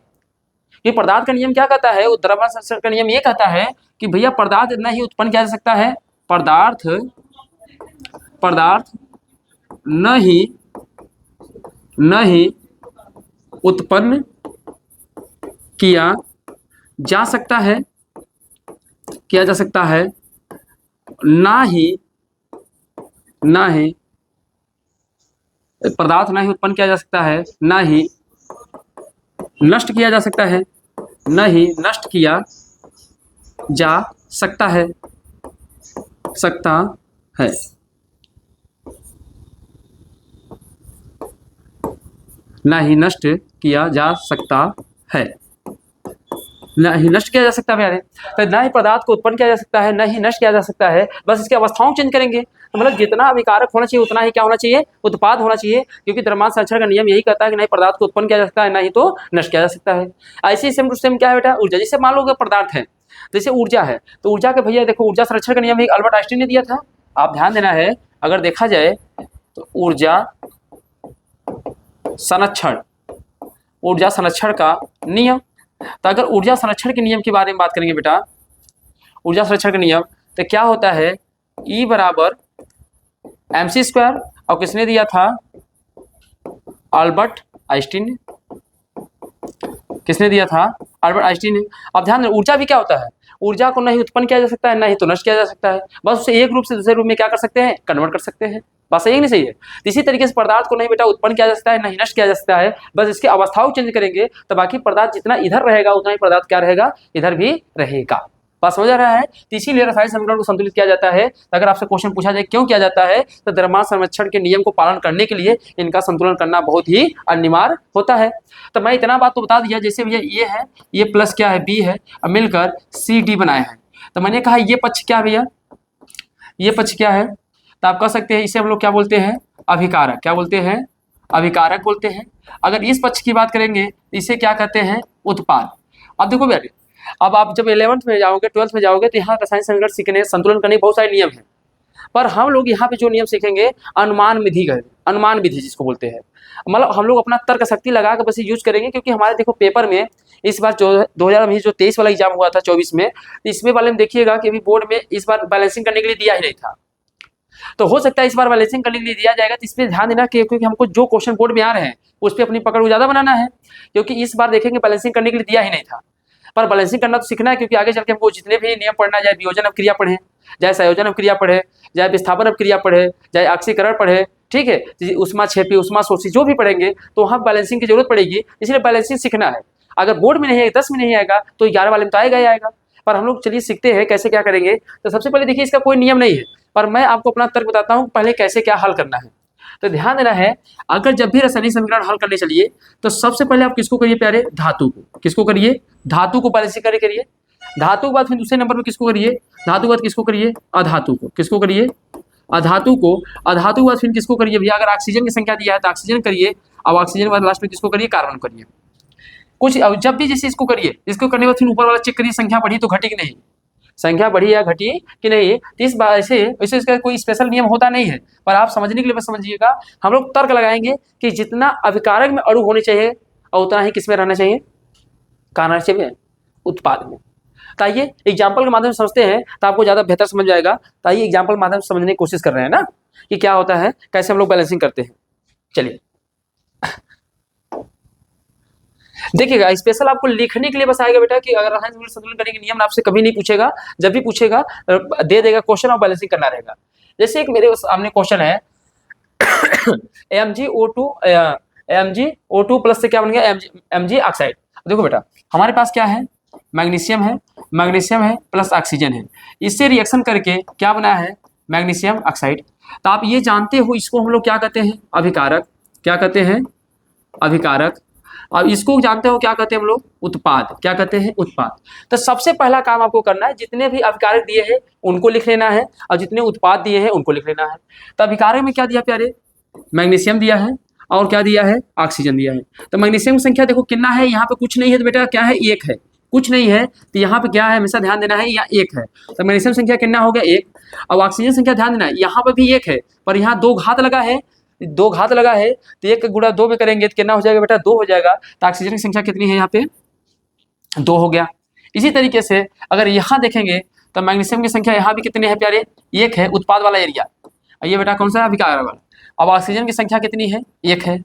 ये पदार्थ का नियम क्या कहता है? द्रव्यमान संरक्षण का नियम ये कहता है कि भैया पदार्थ न ही उत्पन्न किया जा सकता है, पदार्थ न ही उत्पन्न किया जा सकता है, ना ही पदार्थ ना ही उत्पन्न किया जा सकता है, ना ही नष्ट किया जा सकता है, न ही नष्ट किया जा सकता है न ही नष्ट किया जा सकता है, न ही नष्ट किया जा सकता है यार। तो न ही पदार्थ को उत्पन्न किया जा सकता है, न ही नष्ट किया जा सकता है, बस इसकी अवस्थाओं चेंज करेंगे। तो मतलब जितना अभिकारक होना चाहिए उतना ही क्या होना चाहिए? उत्पाद होना चाहिए। क्योंकि द्रव्यमान संरक्षण का नियम यही कहता है कि नहीं पदार्थ को उत्पन्न किया जा सकता है, ना ही तो नष्ट किया जा सकता है। ऐसे सेम टू सेम क्या है बेटा? ऊर्जा। जैसे मान लो पदार्थ है, जैसे ऊर्जा है तो ऊर्जा के भैया देखो ऊर्जा संरक्षण का नियम एक अल्बर्ट आइंस्टीन ने दिया था। आप ध्यान देना है, अगर देखा जाए तो ऊर्जा संरक्षण का नियम, तो अगर ऊर्जा संरक्षण के नियम के बारे में बात करेंगे बेटा, ऊर्जा संरक्षण का नियम तो क्या होता है, E बराबर mc², और किसने दिया था, अल्बर्ट आइंस्टीन ने। किसने दिया था, अल्बर्ट आइंस्टीन ने। अब ध्यान दें, ऊर्जा भी क्या होता है, ऊर्जा को नहीं उत्पन्न किया जा सकता है, ना ही तो नष्ट किया जा सकता है, बस उसे एक रूप से दूसरे रूप में क्या कर सकते हैं, कन्वर्ट कर सकते हैं। बात सही है नहीं सही है। इसी तरीके से पदार्थ को नहीं बेटा उत्पन्न किया जा सकता है, नहीं नष्ट किया जा सकता है, बस इसकी अवस्थाओं चेंज करेंगे तो बाकी पदार्थ जितना इधर रहेगा उतना ही पदार्थ क्या रहेगा, इधर भी रहेगा। बात समझ आ रहा है। तो इसीलिए रासायनिक समीकरण को संतुलित किया जाता है। तो अगर आपसे क्वेश्चन पूछा जाए क्यों किया जाता है, तो द्रव्यमान संरक्षण के नियम को पालन करने के लिए इनका संतुलन करना बहुत ही अनिवार्य होता है। तो मैं इतना बात तो बता दिया, जैसे भैया ये है, ये प्लस क्या है, बी है, अब मिलकर सी डी बनाए हैं। तो मैंने कहा ये पक्ष क्या है भैया, ये पक्ष क्या है, तो आप कह सकते हैं इसे हम लोग क्या बोलते हैं, अभिकारक। क्या बोलते हैं, अभिकारक बोलते हैं। अगर इस पक्ष की बात करेंगे तो इसे क्या कहते हैं, उत्पाद। अब देखो भैया, अब आप जब 11th में जाओगे, 12th में जाओगे तो यहाँ रसायन समीकरण सीखने, संतुलन करने बहुत सारे नियम हैं, पर हम लोग यहाँ पे जो नियम सीखेंगे अनुमान विधि का, अनुमान विधि जिसको बोलते हैं, मतलब हम लोग अपना तर्क शक्ति लगा के बस यूज करेंगे। क्योंकि हमारे देखो पेपर में इस बार जो 2023 वाला एग्जाम हुआ था 24 में, इसमें वाले में देखिएगा कि अभी बोर्ड में इस बार बैलेंसिंग करने के लिए दिया ही नहीं था। तो हो सकता है इस बार बैलेंसिंग करने के लिए दिया जाएगा, तो इस पर ध्यान देना कि क्योंकि हमको जो क्वेश्चन बोर्ड में आ रहे हैं उस पर अपनी पकड़ को ज्यादा बनाना है। क्योंकि इस बार देखेंगे बैलेंसिंग करने के लिए दिया ही नहीं था, पर बैलेंसिंग करना तो सीखना है, क्योंकि आगे चल के हमको जितने भी नियम पढ़ना, चाहे वियोजन अपक्रिया पढ़े, चाहे संयोजन अपक्रिया पढ़े, चाहे विस्थापन अपक्रिया पढ़े, चाहे ऑक्सीकरण पढ़े, ठीक है, उष्मा क्षेपी, उष्मा शोषी जो भी पढ़ेंगे तो वहाँ बैलेंसिंग की जरूरत पड़ेगी। इसलिए बैलेंसिंग सीखना है। अगर बोर्ड में नहीं है, 10 में नहीं आएगा तो 11 वाले में तो आएगा ही आएगा। पर हम लोग चलिए सीखते हैं कैसे क्या करेंगे। तो सबसे पहले देखिए, इसका कोई नियम नहीं है, पर मैं आपको अपना तर्क बताता हूँ पहले कैसे क्या हल करना है। तो ध्यान देना है, अगर जब भी रासायनिक समीकरण हल करने चलिए तो सबसे पहले आप किसको करिए प्यारे, धातु को। किसको करिए, धातु को बैलेंसिंग करिए। धातु के बाद फिर दूसरे नंबर पर किसको करिए, धातु के बाद किसको करिए, अधातु को। किसको करिए, अधातु को। अधातु के बाद फिर किसको करिए भैया, अगर ऑक्सीजन की संख्या दिया है तो ऑक्सीजन करिए। अब ऑक्सीजन के बाद लास्ट में किसको करिए, कार्बन करिए। कुछ जब भी जैसे इसको करिए, इसको करने के बाद फिर ऊपर वाला चेक करिए संख्या बढ़ी तो घटी कि नहीं, संख्या बढ़ी या घटी कि नहीं। इस बार ऐसे इसका कोई स्पेशल नियम होता नहीं है, पर आप समझने के लिए बस समझिएगा। हम लोग तर्क लगाएंगे कि जितना अभिकारक में अणु होने चाहिए और उतना ही किसमें रहना चाहिए, कहाँ चाहिए, उत्पाद में। तो आइए एग्जाम्पल के माध्यम से समझते हैं तो आपको ज़्यादा बेहतर समझ जाएगा। तो आइए एग्जाम्पल के माध्यम से समझने की कोशिश कर रहे हैं ना कि क्या होता है, कैसे हम लोग बैलेंसिंग करते हैं। चलिए देखिएगा, स्पेशल आपको लिखने के लिए बस आएगा बेटा कि अगर रासायनिक संतुलन करने के नियम आपसे कभी नहीं पूछेगा, जब भी पूछेगा दे देगा क्वेश्चन और बैलेंसिंग करना रहेगा। जैसे एक मेरे सामने क्वेश्चन है MgO2 प्लस से क्या बन गया, Mg ऑक्साइड। देखो बेटा, हमारे पास क्या है, मैग्नीशियम है प्लस ऑक्सीजन है, इससे रिएक्शन करके क्या बना है, मैग्नीशियम ऑक्साइड। तो आप ये जानते हो इसको हम लोग क्या कहते हैं, अभिकारक। क्या कहते हैं, अभिकारक। अब इसको जानते हो क्या कहते हैं हम लोग, उत्पाद। क्या कहते हैं, उत्पाद। तो सबसे पहला काम आपको करना है, जितने भी अभिकारक दिए हैं उनको लिख लेना है और जितने उत्पाद दिए हैं उनको लिख लेना है। तो अभिकारक में क्या दिया प्यारे, मैग्नीशियम दिया है और क्या दिया है, ऑक्सीजन दिया है। तो मैग्नीशियम की संख्या देखो कितना है, यहाँ पे कुछ नहीं है तो बेटा क्या है, 1 है, कुछ नहीं है तो यहाँ पे क्या है, हमेशा ध्यान देना है, यहाँ 1 है। तो मैग्नीशियम संख्या कितना हो गया, 1। अब ऑक्सीजन संख्या ध्यान देना है, यहाँ पर भी 1 है, पर यहाँ 2 घात लगा है, 2 घात लगा है तो 1 गुणा 2 में करेंगे तो कितना हो जाएगा बेटा, 2 हो जाएगा। तो ऑक्सीजन की संख्या कितनी है, यहाँ पे 2 हो गया। इसी तरीके से अगर यहाँ देखेंगे तो मैग्नीशियम की संख्या यहाँ भी कितनी है प्यारे, 1 है, उत्पाद वाला एरिया। ये बेटा कौन सा है, अभिकारक वाला। अब ऑक्सीजन की संख्या कितनी है, 1 है।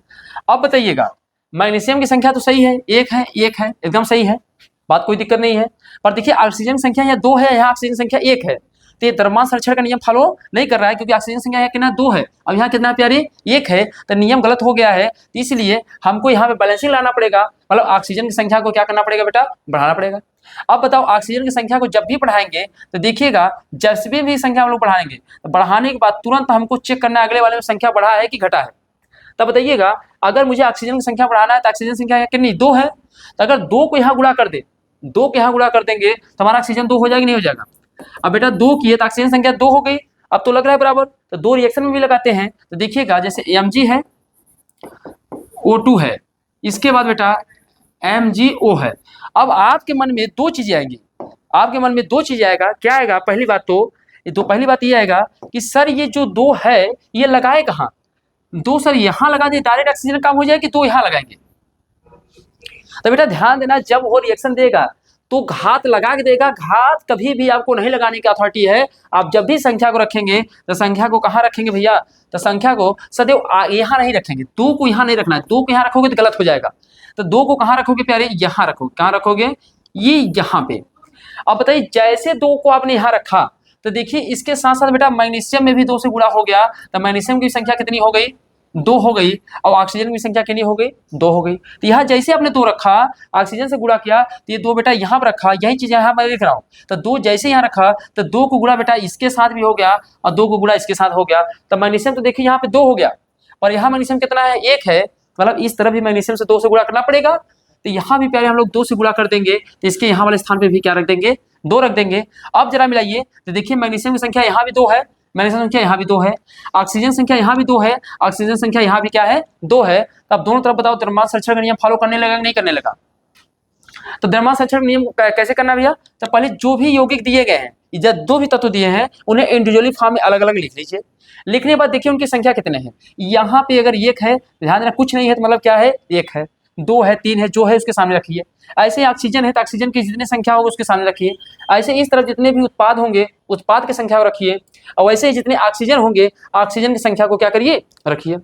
अब बताइएगा, मैग्नीशियम की संख्या तो सही है, 1 है, 1 है, एकदम सही है, बात कोई दिक्कत नहीं है। पर देखिए ऑक्सीजन की संख्या यहाँ 2 है, यहाँ ऑक्सीजन संख्या 1 है, तो ये द्रव्यमान संरक्षण का नियम फॉलो नहीं कर रहा है, क्योंकि ऑक्सीजन संख्या कितना 2 है, अब यहाँ कितना प्यारे 1 है, तो नियम गलत हो गया है। तो इसलिए हमको यहाँ पे बैलेंसिंग लाना पड़ेगा, मतलब ऑक्सीजन की संख्या को क्या करना पड़ेगा बेटा, बढ़ाना पड़ेगा। अब बताओ ऑक्सीजन की संख्या को जब भी बढ़ाएंगे तो देखिएगा, जब भी संख्या हम लोग बढ़ाएंगे तो बढ़ाने के बाद तुरंत हमको चेक करना है अगले वाले में संख्या बढ़ा है कि घटा है। तब बताइएगा, अगर मुझे ऑक्सीजन की संख्या बढ़ाना है तो ऑक्सीजन संख्या कितनी, 2 है, तो अगर 2 को यहाँ गुणा कर दे, 2 के यहाँ गुणा कर देंगे तो हमारा ऑक्सीजन 2 हो जाएगा, नहीं हो जाएगा। अब बेटा 2 की है तो ऑक्सीजन संख्या 2 हो गई, अब तो लग रहा है बराबर। तो 2 रिएक्शन में भी लगाते हैं तो देखिएगा, जैसे Mg है, O2 है, इसके बाद बेटा MgO है। अब आपके मन में 2 चीजें आएंगी, आपके मन में दो चीज आएगा, क्या आएगा? पहली बात ये आएगा कि सर ये जो दो है ये लगाए कहाँ? दो सर यहाँ लगा दिए, डायरेक्ट ऑक्सीजन काम हो जाएगी, दो यहाँ लगाएंगे। तो बेटा ध्यान देना, जब वो रिएक्शन देगा तो घात लगा के देगा। घात कभी भी आपको नहीं लगाने की अथॉरिटी है। आप जब भी संख्या को रखेंगे तो संख्या को कहाँ रखेंगे भैया? तो संख्या को सदैव यहाँ नहीं रखेंगे, दो को यहाँ नहीं रखना है। दो को यहाँ रखोगे तो गलत हो जाएगा। तो दो को कहाँ रखोगे प्यारे? यहाँ रखोगे। कहाँ रखोगे? ये यहाँ पे। अब बताइए, जैसे दो को आपने यहाँ रखा तो देखिए इसके साथ साथ बेटा मैग्नीशियम में भी दो से गुणा हो गया, तो मैग्नीशियम की संख्या कितनी हो गई? दो हो गई। और ऑक्सीजन की संख्या कितनी हो गई? दो हो गई। तो यहाँ जैसे आपने दो रखा, ऑक्सीजन से गुणा किया, तो ये दो बेटा यहाँ पर रखा, यही चीज यहाँ मैं लिख रहा हूँ। तो दो जैसे यहाँ रखा तो दो को गुणा बेटा इसके साथ भी हो गया और दो को गुणा इसके साथ हो गया। तो मैग्नीशियम तो देखिए यहाँ पे दो हो गया, और यहाँ मैग्नीशियम कितना है? एक है। मतलब इस तरह भी मैग्नीशियम से दो से गुणा करना पड़ेगा। तो यहाँ भी प्यारे हम लोग दो से गुणा कर देंगे, तो इसके यहाँ वाले स्थान पे भी क्या रख देंगे? दो रख देंगे। अब जरा मिलाइए तो देखिए मैग्नीशियम की संख्या यहाँ भी दो है, मैग्नीशियम संख्या यहाँ भी दो है, ऑक्सीजन संख्या यहाँ भी दो है, ऑक्सीजन संख्या यहाँ भी क्या है? दो है। तो अब दोनों तरफ बताओ, द्रव्यमान संरक्षण का नियम फॉलो करने लगा नहीं करने लगा? तो द्रव्यमान संरक्षण नियम कैसे करना भैया? तो पहले जो भी यौगिक दिए गए हैं, जब दो भी तत्व दिए हैं उन्हें इंडिविजुअली फॉर्म में अलग अलग लिख लीजिए। लिखने के बाद देखिए उनकी संख्या कितने हैं। यहाँ पे अगर एक है, ध्यान देना, कुछ नहीं है तो मतलब क्या है? एक है। दो है, तीन है, जो है उसके सामने रखिए। ऐसे ही ऑक्सीजन है तो ऑक्सीजन की जितनी संख्या होगी उसके सामने रखिए। ऐसे इस तरफ जितने भी उत्पाद होंगे उत्पाद की संख्या को रखिए, और वैसे ही जितने ऑक्सीजन होंगे ऑक्सीजन की संख्या को क्या करिए? रखिए।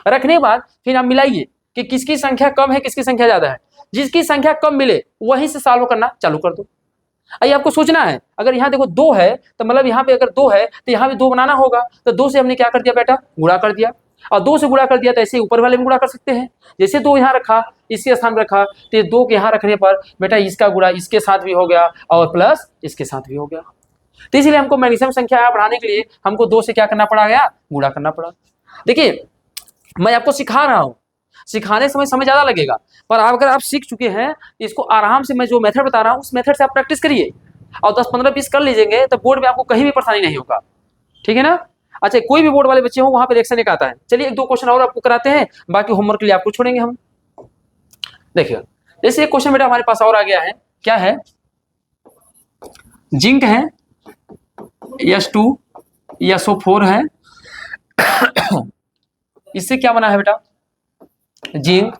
रखने के बाद फिर आप मिलाइए कि किसकी संख्या कम है किसकी संख्या ज्यादा है। जिसकी संख्या कम मिले वहीं से सॉल्व करना चालू कर दो। आइए आपको सोचना है, अगर यहाँ देखो दो है तो मतलब यहाँ पे अगर दो है तो यहाँ भी दो बनाना होगा। तो दो से हमने क्या कर दिया बेटा? गुणा कर दिया। और दो से गुणा कर दिया तो ऐसे ऊपर वाले में गुणा कर सकते हैं। जैसे दो यहाँ रखा, इसके स्थान पर रखा, तो ये दो के यहाँ रखने पर बेटा इसका गुणा इसके साथ भी हो गया और प्लस इसके साथ भी हो गया। तो इसलिए हमको मैग्नीशियम संख्या बढ़ाने के लिए हमको दो से क्या करना पड़ा गया? गुणा करना पड़ा। देखिए मैं आपको सिखा रहा हूँ, सिखाने समय ज्यादा लगेगा, पर अगर आप सीख चुके हैं इसको आराम से, मैं जो मेथड बता रहा हूँ उस मेथड से आप प्रैक्टिस करिए और 10-15-20 कर लीजिएंगे तो बोर्ड में आपको कहीं भी परेशानी नहीं होगा। ठीक है ना? अच्छा, कोई भी बोर्ड वाले बच्चे हो वहां पे रिएक्शन एक आता है। चलिए एक दो क्वेश्चन और आपको कराते हैं, बाकी होमवर्क के लिए आपको छोड़ेंगे हम। देखिए जैसे एक क्वेश्चन बेटा हमारे पास और आ गया है, क्या है? जिंक है, H2 SO4 है, इससे क्या बना है बेटा? जिंक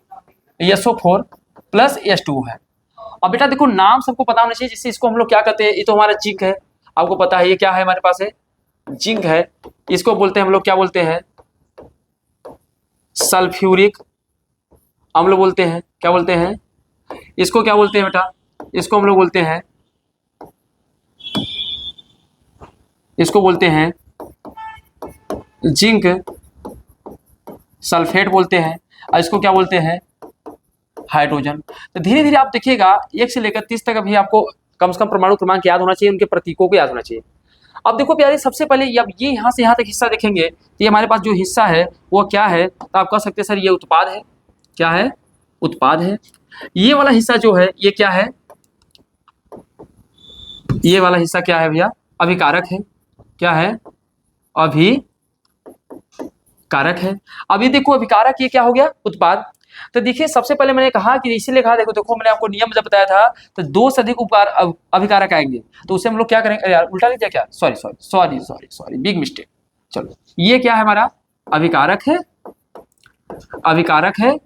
SO4 प्लस H2 है। अब बेटा देखो नाम सबको पता होना चाहिए, जिससे इसको हम लोग क्या कहते हैं? ये तो हमारा जिंक है, आपको पता है ये क्या है हमारे पास है? जिंक है। इसको बोलते हैं हम लोग क्या बोलते हैं? सल्फ्यूरिक अम्ल बोलते हैं। क्या बोलते हैं? इसको क्या बोलते हैं बेटा? इसको हम लोग बोलते हैं, इसको बोलते हैं जिंक सल्फेट बोलते हैं, और इसको क्या बोलते हैं? हाइड्रोजन। तो धीरे धीरे आप देखिएगा 1 से लेकर 30 तक अभी आपको कम से कम परमाणु क्रमांक याद होना चाहिए, उनके प्रतीकों को याद होना चाहिए। अब देखो प्यारे, सबसे पहले अब ये यहाँ से यहाँ तक हिस्सा देखेंगे तो ये हमारे पास जो हिस्सा है वो क्या है? तो आप कह सकते हैं सर ये उत्पाद है। क्या है? उत्पाद है। ये वाला हिस्सा जो है ये क्या है? ये वाला हिस्सा क्या है भैया? अभिकारक है। क्या है? अभिकारक है। अभी देखो अभिकारक ये क्या हो गया? उत्पाद। तो देखिए सबसे पहले मैंने कहा कि इसी लिखा, देखो मैंने आपको नियम जब बताया था, तो दो से अधिक अभिकारक आएंगे तो उसे हम लोग क्या करेंगे? यार उल्टा लिख दिया क्या? Sorry big mistake. चलो ये क्या है? हमारा अभिकारक है, अभिकारक है।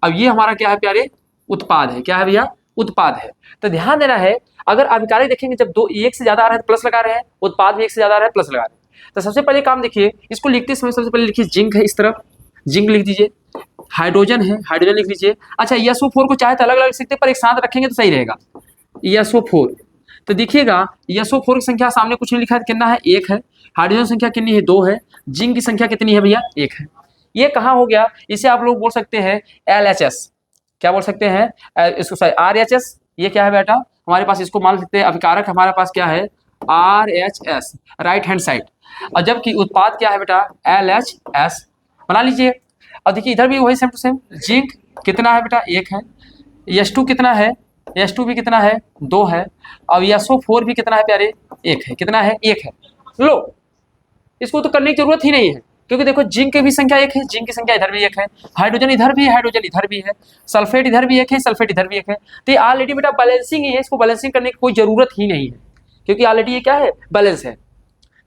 अब ये हमारा क्या है प्यारे? उत्पाद है। क्या है भैया? उत्पाद है। तो ध्यान देना है, अगर अभिकारक देखेंगे जब दो एक से ज्यादा आ रहा है तो प्लस लगा रहे हैं, उत्पाद भी एक से ज्यादा आ रहा है प्लस लगा रहे हैं। तो सबसे पहले काम देखिए, इसको लिखते समय सबसे पहले लिखिए जिंक है, इस तरफ जिंक लिख दीजिए। हाइड्रोजन है, हाइड्रोजन लिख लीजिए। अच्छा SO4 को चाहे तो अलग अलग लिख सकते हैं, पर एक साथ रखेंगे तो सही रहेगा। SO4 तो देखिएगा SO4 की संख्या सामने कुछ नहीं लिखा है, कितना है? 1 है। हाइड्रोजन संख्या कितनी है? 2 है। जिंक की संख्या कितनी है भैया? 1 है। ये कहाँ हो गया? इसे आप लोग बोल सकते हैं LHS। क्या बोल सकते हैं? इसको सॉरी RHS। ये क्या है बेटा? हमारे पास इसको मान सकते हैं अभिकारक हमारे पास क्या है? RHS, right hand side. और जबकि उत्पाद क्या है बेटा? LHS। बना लीजिए। अब देखिए इधर भी वही सेम टू सेम। जिंक कितना है बेटा? 1 है। H2 कितना है? H2 भी कितना है? 2 है। अब SO4 भी कितना है प्यारे? 1 है। कितना है? 1 है। लो, इसको तो करने की जरूरत ही नहीं है, क्योंकि देखो जिंक की भी संख्या 1 है, जिंक की संख्या इधर भी 1 है, हाइड्रोजन इधर भी है, हाइड्रोजन इधर भी है, सल्फेट इधर भी 1 है, सल्फेट इधर भी 1 है। तो ये ऑलरेडी बेटा बैलेंसिंग ही है, इसको बैलेंसिंग करने की कोई जरूरत ही नहीं है। क्योंकि ऑलरेडी ये क्या है, बैलेंस है।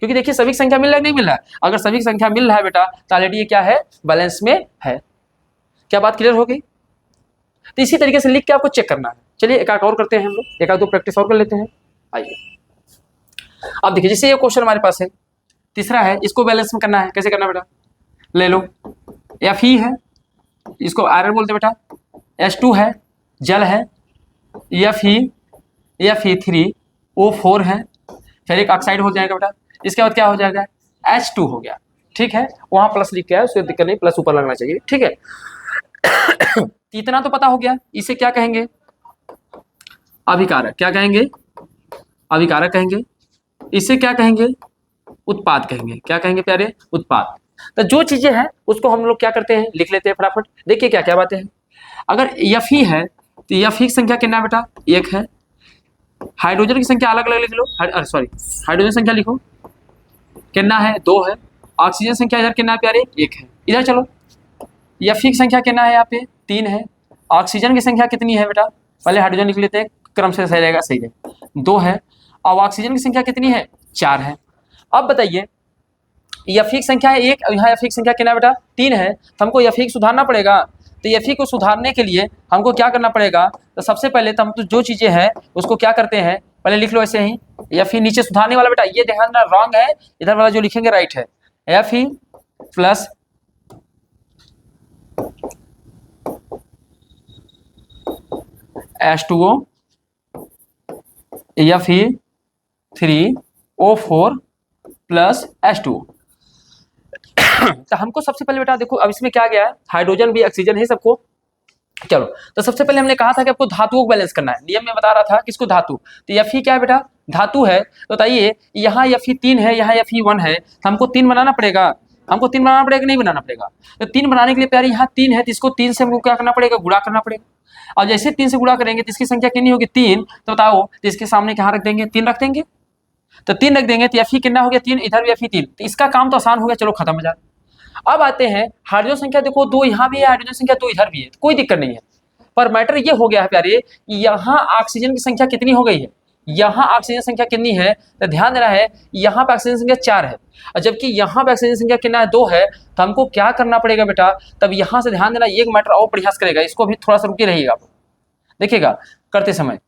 क्योंकि देखिए सभी संख्या मिल रहा है नहीं मिल रहा है, अगर सभी संख्या मिल रहा है बेटा तो ऑलरेडी ये क्या है, बैलेंस में है। क्या बात क्लियर हो गई? तो इसी तरीके से लिख के आपको चेक करना है। चलिए एक और करते हैं हम लोग, एक दो प्रैक्टिस और कर लेते हैं। आइए अब देखिए, जैसे ये क्वेश्चन हमारे पास है, तीसरा है, इसको बैलेंस में करना है। कैसे करना बेटा, ले लो, एफ ई है, इसको आयरन बोलते बेटा, H2 है, जल है, Fe3O4 है, फिर एक ऑक्साइड हो जाएगा बेटा, इसके बाद क्या हो जाएगा, H2 हो गया। ठीक है, वहां प्लस लिख के आया, उसको दिक्कत नहीं, प्लस ऊपर लगना चाहिए। ठीक है इतना तो पता हो गया। इसे क्या कहेंगे, अभिकारक। क्या कहेंगे, अभिकारक कहेंगे। इसे क्या कहेंगे, उत्पाद कहेंगे। क्या कहेंगे प्यारे, उत्पाद। तो जो चीजें हैं उसको हम लोग क्या करते हैं, लिख लेते हैं फटाफट। देखिए क्या क्या बातें हैं। अगर Fe है तो Fe की संख्या कितना है बेटा, 1 है। हाइड्रोजन की संख्या अलग अलग लिख लो, सॉरी हाइड्रोजन संख्या लिखो, कितना है, 2 है। ऑक्सीजन संख्या इधर कितना है प्यारे, 1 है। इधर चलो, Fe की संख्या कितना है यहाँ पे, 3 है। ऑक्सीजन की संख्या कितनी है बेटा, पहले हाइड्रोजन लिख लेते हैं, क्रम से सही रहेगा, सही है, 2 है। और ऑक्सीजन की संख्या कितनी है, 4 है। अब बताइए Fe की संख्या है 1, यहाँ Fe की संख्या कितना बेटा, 3 है। तो हमको Fe को सुधारना पड़ेगा। तो Fe को सुधारने के लिए हमको क्या करना पड़ेगा, तो सबसे पहले तो हम तो जो चीजें हैं उसको क्या करते हैं, पहले लिख लो ऐसे ही। Fe नीचे सुधारने वाला बेटा, ये ध्यान ना, रॉन्ग है, इधर वाला जो लिखेंगे राइट है। Fe plus H2O Fe3O4 plus H2O। तो हमको सबसे पहले बेटा देखो, अब इसमें क्या गया है, हाइड्रोजन भी ऑक्सीजन है सबको। चलो, तो सबसे पहले हमने कहा था कि आपको धातुओं को बैलेंस करना है। नियम में बता रहा था किसको, धातु। तो Fe क्या है बेटा, धातु है। तो बताइए यहाँ Fe 3 है, यहाँ Fe 1 है, तो हमको 3 बनाना पड़ेगा। हमको 3 बनाना पड़ेगा, नहीं बनाना पड़ेगा। तो 3 बनाने के लिए प्यारे यहाँ 3 है, तो इसको 3 से हमको क्या करना पड़ेगा, गुणा करना पड़ेगा। और जैसे 3 से गुणा करेंगे तो इसकी संख्या कितनी होगी, 3। तो बताओ, तो इसके सामने क्या रख देंगे, 3 रख देंगे। तो 3 रख देंगे तो Fe कितना हो गया, 3, इधर भी Fe 3। तो इसका काम तो आसान हो गया, चलो खत्म हो जाए। अब आते हैं हाइड्रोजन संख्या, देखो 2 यहाँ भी है, हाइड्रोजन संख्या 2 इधर भी है, कोई दिक्कत नहीं है। पर मैटर ये हो गया है प्यारे, यहाँ ऑक्सीजन की संख्या कितनी हो गई है, यहाँ ऑक्सीजन संख्या कितनी है, तो ध्यान देना है, यहाँ पे ऑक्सीजन संख्या 4 है, और जबकि यहाँ पे ऑक्सीजन संख्या कितना है, 2 है। तो हमको क्या करना पड़ेगा बेटा, तब यहाँ से ध्यान देना, एक मैटर और प्रयास करेगा, इसको भी थोड़ा सा रुके रहिएगा, देखिएगा करते समय।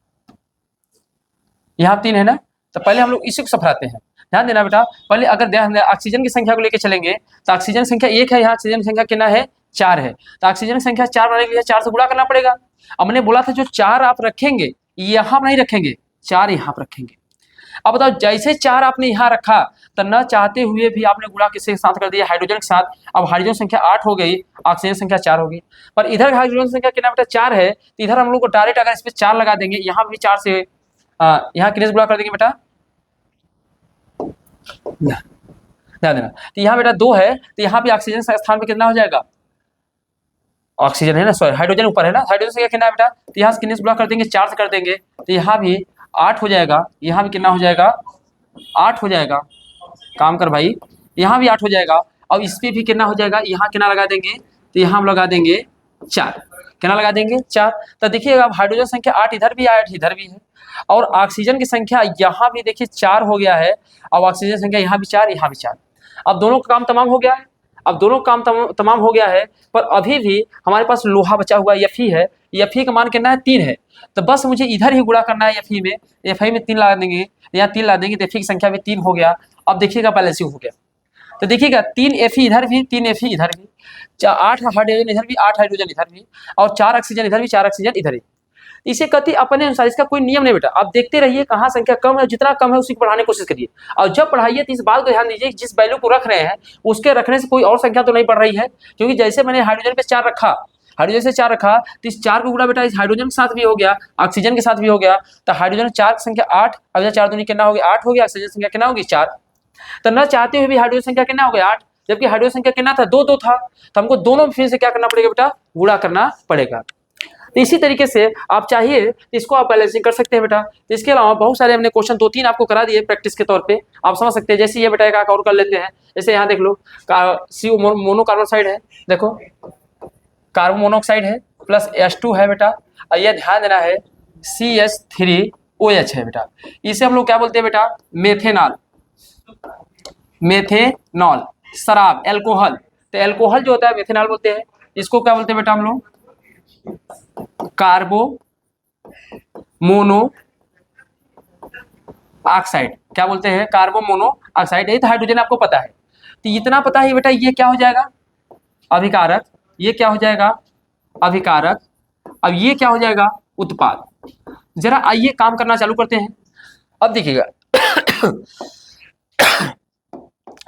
यहाँ 3 है ना, तो पहले हम लोग इसी को सफराते हैं। ध्यान देना बेटा, पहले अगर ध्यान ऑक्सीजन की संख्या को लेकर चलेंगे तो ऑक्सीजन संख्या 1 है, यहाँ ऑक्सीजन संख्या कितना है, 4 है। तो ऑक्सीजन संख्या 4 बनाने के लिए 4 से गुणा करना पड़ेगा। अब मैंने बोला था जो 4 आप रखेंगे यहाँ नहीं रखेंगे, 4 यहाँ पर रखेंगे। अब बताओ, जैसे 4 आपने यहाँ रखा तो न चाहते हुए भी आपने गुणा किसके साथ कर दिया, हाइड्रोजन के साथ। अब हाइड्रोजन संख्या 8 हो गई, ऑक्सीजन संख्या 4 हो गई। पर इधर हाइड्रोजन संख्या कितना बेटा, 4 है। तो इधर हम लोग को डायरेक्ट अगर इस पर 4 लगा देंगे, यहाँ भी 4 से यहाँ कितने से गुणा कर देंगे बेटा, ध्यान देना। तो यहाँ बेटा 2 है, तो यहाँ भी ऑक्सीजन स्थान पे कितना हो जाएगा, ऑक्सीजन है ना, सॉरी हाइड्रोजन ऊपर है ना, हाइड्रोजन से कितना है बेटा, तो यहाँ से कितने से गुणा कर देंगे, 4 से कर देंगे। तो यहाँ भी 8 हो जाएगा, यहाँ भी कितना हो जाएगा, 8 हो जाएगा। काम कर भाई, यहाँ भी 8 हो जाएगा। और इस पे भी कितना हो जाएगा, यहाँ कितना लगा देंगे, तो यहाँ हम लगा देंगे 4। कितना लगा देंगे, 4। तो देखिएगा अब हाइड्रोजन संख्या 8 इधर भी 8 इधर भी है, और ऑक्सीजन की संख्या यहाँ भी देखिए 4 हो गया है, और ऑक्सीजन संख्या यहाँ भी 4 यहाँ भी 4। अब दोनों का काम तमाम हो गया है, अब दोनों काम तमाम हो गया है, पर अभी भी हमारे पास लोहा बचा हुआ Fe है। Fe का मान कितना है, 3 है। तो बस मुझे इधर ही गुणा करना है Fe में, Fe में 3 ला देंगे, यहाँ 3 ला देंगे तो Fe की संख्या भी 3 हो गया। अब देखिएगा बैलेंसिंग हो गया, तो देखिएगा 3 Fe इधर भी, 3 Fe इधर भी, 8 हाइड्रोजन इधर भी, 8 हाइड्रोजन इधर भी, और 4 ऑक्सीजन इधर भी, 4 ऑक्सीजन इधर भी। इसे कहते अपने अनुसार, इसका कोई नियम नहीं बेटा, आप देखते रहिए कहाँ संख्या कम है, जितना कम है उसी को बढ़ाने की कोशिश करिए। और जब बढ़ाइए तो इस बात को ध्यान दीजिए, जिस वैल्यू को रख रहे हैं उसके रखने से कोई और संख्या तो नहीं बढ़ रही है। क्योंकि जैसे मैंने हाइड्रोजन पे 4 रखा, हाइड्रोजन से 4 रखा, तो इस 4 को गुणा बेटा इस हाइड्रोजन के साथ भी हो गया, ऑक्सीजन के साथ भी हो गया। तो हाइड्रोजन 4 की संख्या 8, अब 4 दूनी कितना हो गया, 8 हो गया, ऑक्सीजन संख्या कितना होगी, 4। तो न चाहते हुए भी हाइड्रोजन संख्या कितना हो गया, 8, जबकि हाइड्रोजन संख्या कितना था, 2 था। तो हमको दोनों फिर से क्या करना पड़ेगा बेटा, गुणा करना पड़ेगा। तो इसी तरीके से आप चाहिए तो इसको आप बैलेंसिंग कर सकते हैं बेटा। तो इसके अलावा बहुत सारे हमने क्वेश्चन 2-3 आपको करा दिए प्रैक्टिस के तौर पे, आप समझ सकते हैं। जैसे ये बेटा एक और कर लेते हैं, जैसे यहाँ देख लो, CO मोनोकार्बन साइड है, देखो कार्बन मोनोऑक्साइड है, प्लस H2 है बेटा, और ये ध्यान देना है CH3 OH है बेटा। इसे हम लोग क्या बोलते हैं बेटा? मेथेनॉल। मेथेनॉल शराब, एल्कोहल। तो एल्कोहल जो होता है मेथेनॉल बोलते हैं। इसको क्या बोलते हैं बेटा हम लोग? कार्बो मोनो ऑक्साइड। क्या बोलते हैं? कार्बो मोनो ऑक्साइड। यही तो हाइड्रोजन आपको पता है। तो इतना पता है बेटा, ये क्या हो जाएगा? अभिकारक। ये क्या हो जाएगा? अभिकारक। अब ये क्या हो जाएगा? उत्पाद। जरा आइए काम करना चालू करते हैं। अब देखिएगा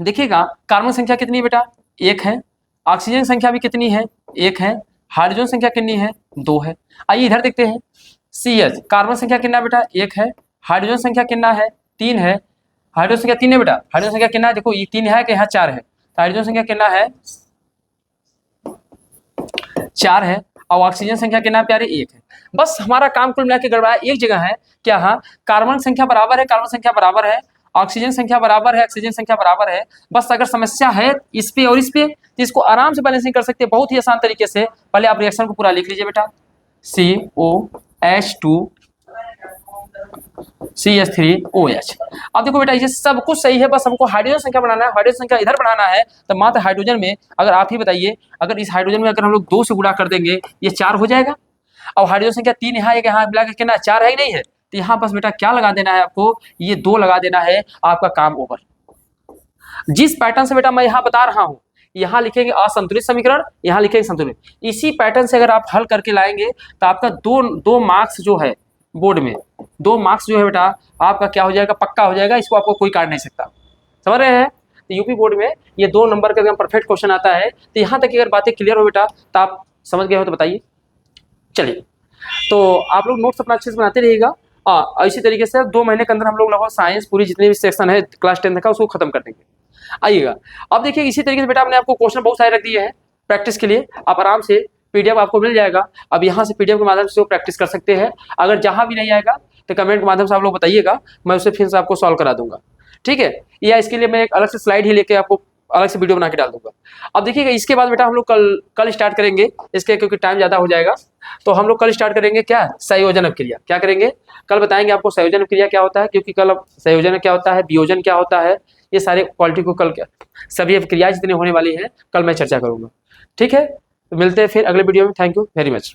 देखिएगा कार्बन संख्या कितनी है बेटा? 1 है। ऑक्सीजन संख्या भी कितनी है? 1 है। हाइड्रोजन संख्या कितनी है? 2 है। आइए इधर देखते हैं। CH कार्बन संख्या कितना बेटा? 1 है। हाइड्रोजन संख्या कितना है? 3 है। हाइड्रोजन संख्या 3 है बेटा। हाइड्रोजन संख्या कितना है? देखो ये 3 है कि यहाँ 4 है? तो हाइड्रोजन संख्या कितना है? 4 है। और ऑक्सीजन संख्या कितना प्यारे? 1 है। बस हमारा काम कुल मिला के गड़बड़ा एक जगह है। क्या? हाँ, कार्बन संख्या बराबर है, कार्बन संख्या बराबर है, ऑक्सीजन संख्या बराबर है, ऑक्सीजन संख्या बराबर है। बस अगर समस्या है इस पे और इस पे, तो इसको आराम से बैलेंसिंग कर सकते हैं बहुत ही आसान तरीके से। पहले आप रिएक्शन को पूरा लिख लीजिए बेटा। COH2 CH3OH। अब देखो बेटा ये सब कुछ सही है, बस हमको हाइड्रोजन संख्या बढ़ाना है। हाइड्रोजन संख्या इधर बढ़ाना है तो मात्र हाइड्रोजन में, अगर आप ही बताइए, अगर इस हाइड्रोजन में अगर हम लोग 2 से गुणा कर देंगे, ये 4 हो जाएगा। और हाइड्रोजन संख्या 3 यहाँ, एक यहाँ मिला के कितना? 4 है ही नहीं है। तो यहाँ बस बेटा क्या लगा देना है आपको? ये 2 लगा देना है, आपका काम ओवर। जिस पैटर्न से बेटा मैं यहाँ बता रहा हूँ, यहाँ लिखेंगे असंतुलित समीकरण, यहाँ लिखेंगे संतुलित। इसी पैटर्न से अगर आप हल करके लाएंगे तो आपका दो मार्क्स जो है बोर्ड में, 2 मार्क्स जो है बेटा आपका क्या हो जाएगा? पक्का हो जाएगा। इसको आपको कोई काट नहीं सकता। समझ रहे हैं? तो यूपी बोर्ड में ये 2 नंबर का एकदम परफेक्ट क्वेश्चन आता है। तो यहाँ तक अगर बातें क्लियर हो बेटा तो आप समझ गए हो तो बताइए। चलिए, तो आप लोग नोट्स अपना अच्छे से बनाते रहिएगा। इसी तरीके से 2 महीने के अंदर हम लोग लगभग साइंस पूरी जितनी भी सेक्शन है क्लास 10 का उसको खत्म कर देंगे। आइएगा अब देखिए, इसी तरीके से बेटा हमने आपको क्वेश्चन बहुत सारे रख दिए हैं प्रैक्टिस के लिए। आप आराम से PDF आपको मिल जाएगा। अब यहाँ से PDF के माध्यम से वो प्रैक्टिस कर सकते हैं। अगर जहाँ भी नहीं आएगा तो कमेंट के माध्यम से आप लोग बताइएगा, मैं उसे फिर से आपको सॉल्व करा दूंगा। ठीक है? या इसके लिए मैं एक अलग से स्लाइड ही लेके आपको अलग से वीडियो बना के डाल दूंगा। अब देखिएगा इसके बाद बेटा हम लोग कल स्टार्ट करेंगे इसके, क्योंकि टाइम ज़्यादा हो जाएगा। तो हम लोग कल स्टार्ट करेंगे क्या? संयोजन क्रिया। क्या करेंगे? कल बताएंगे आपको संयोजन क्रिया क्या होता है, क्योंकि कल संयोजन क्या होता है, वियोजन क्या होता है, ये सारे क्वालिटी को कल सभी क्रियाएं जितनी होने वाली है कल मैं चर्चा करूंगा। ठीक है? तो मिलते हैं फिर अगले वीडियो में। Thank you very much.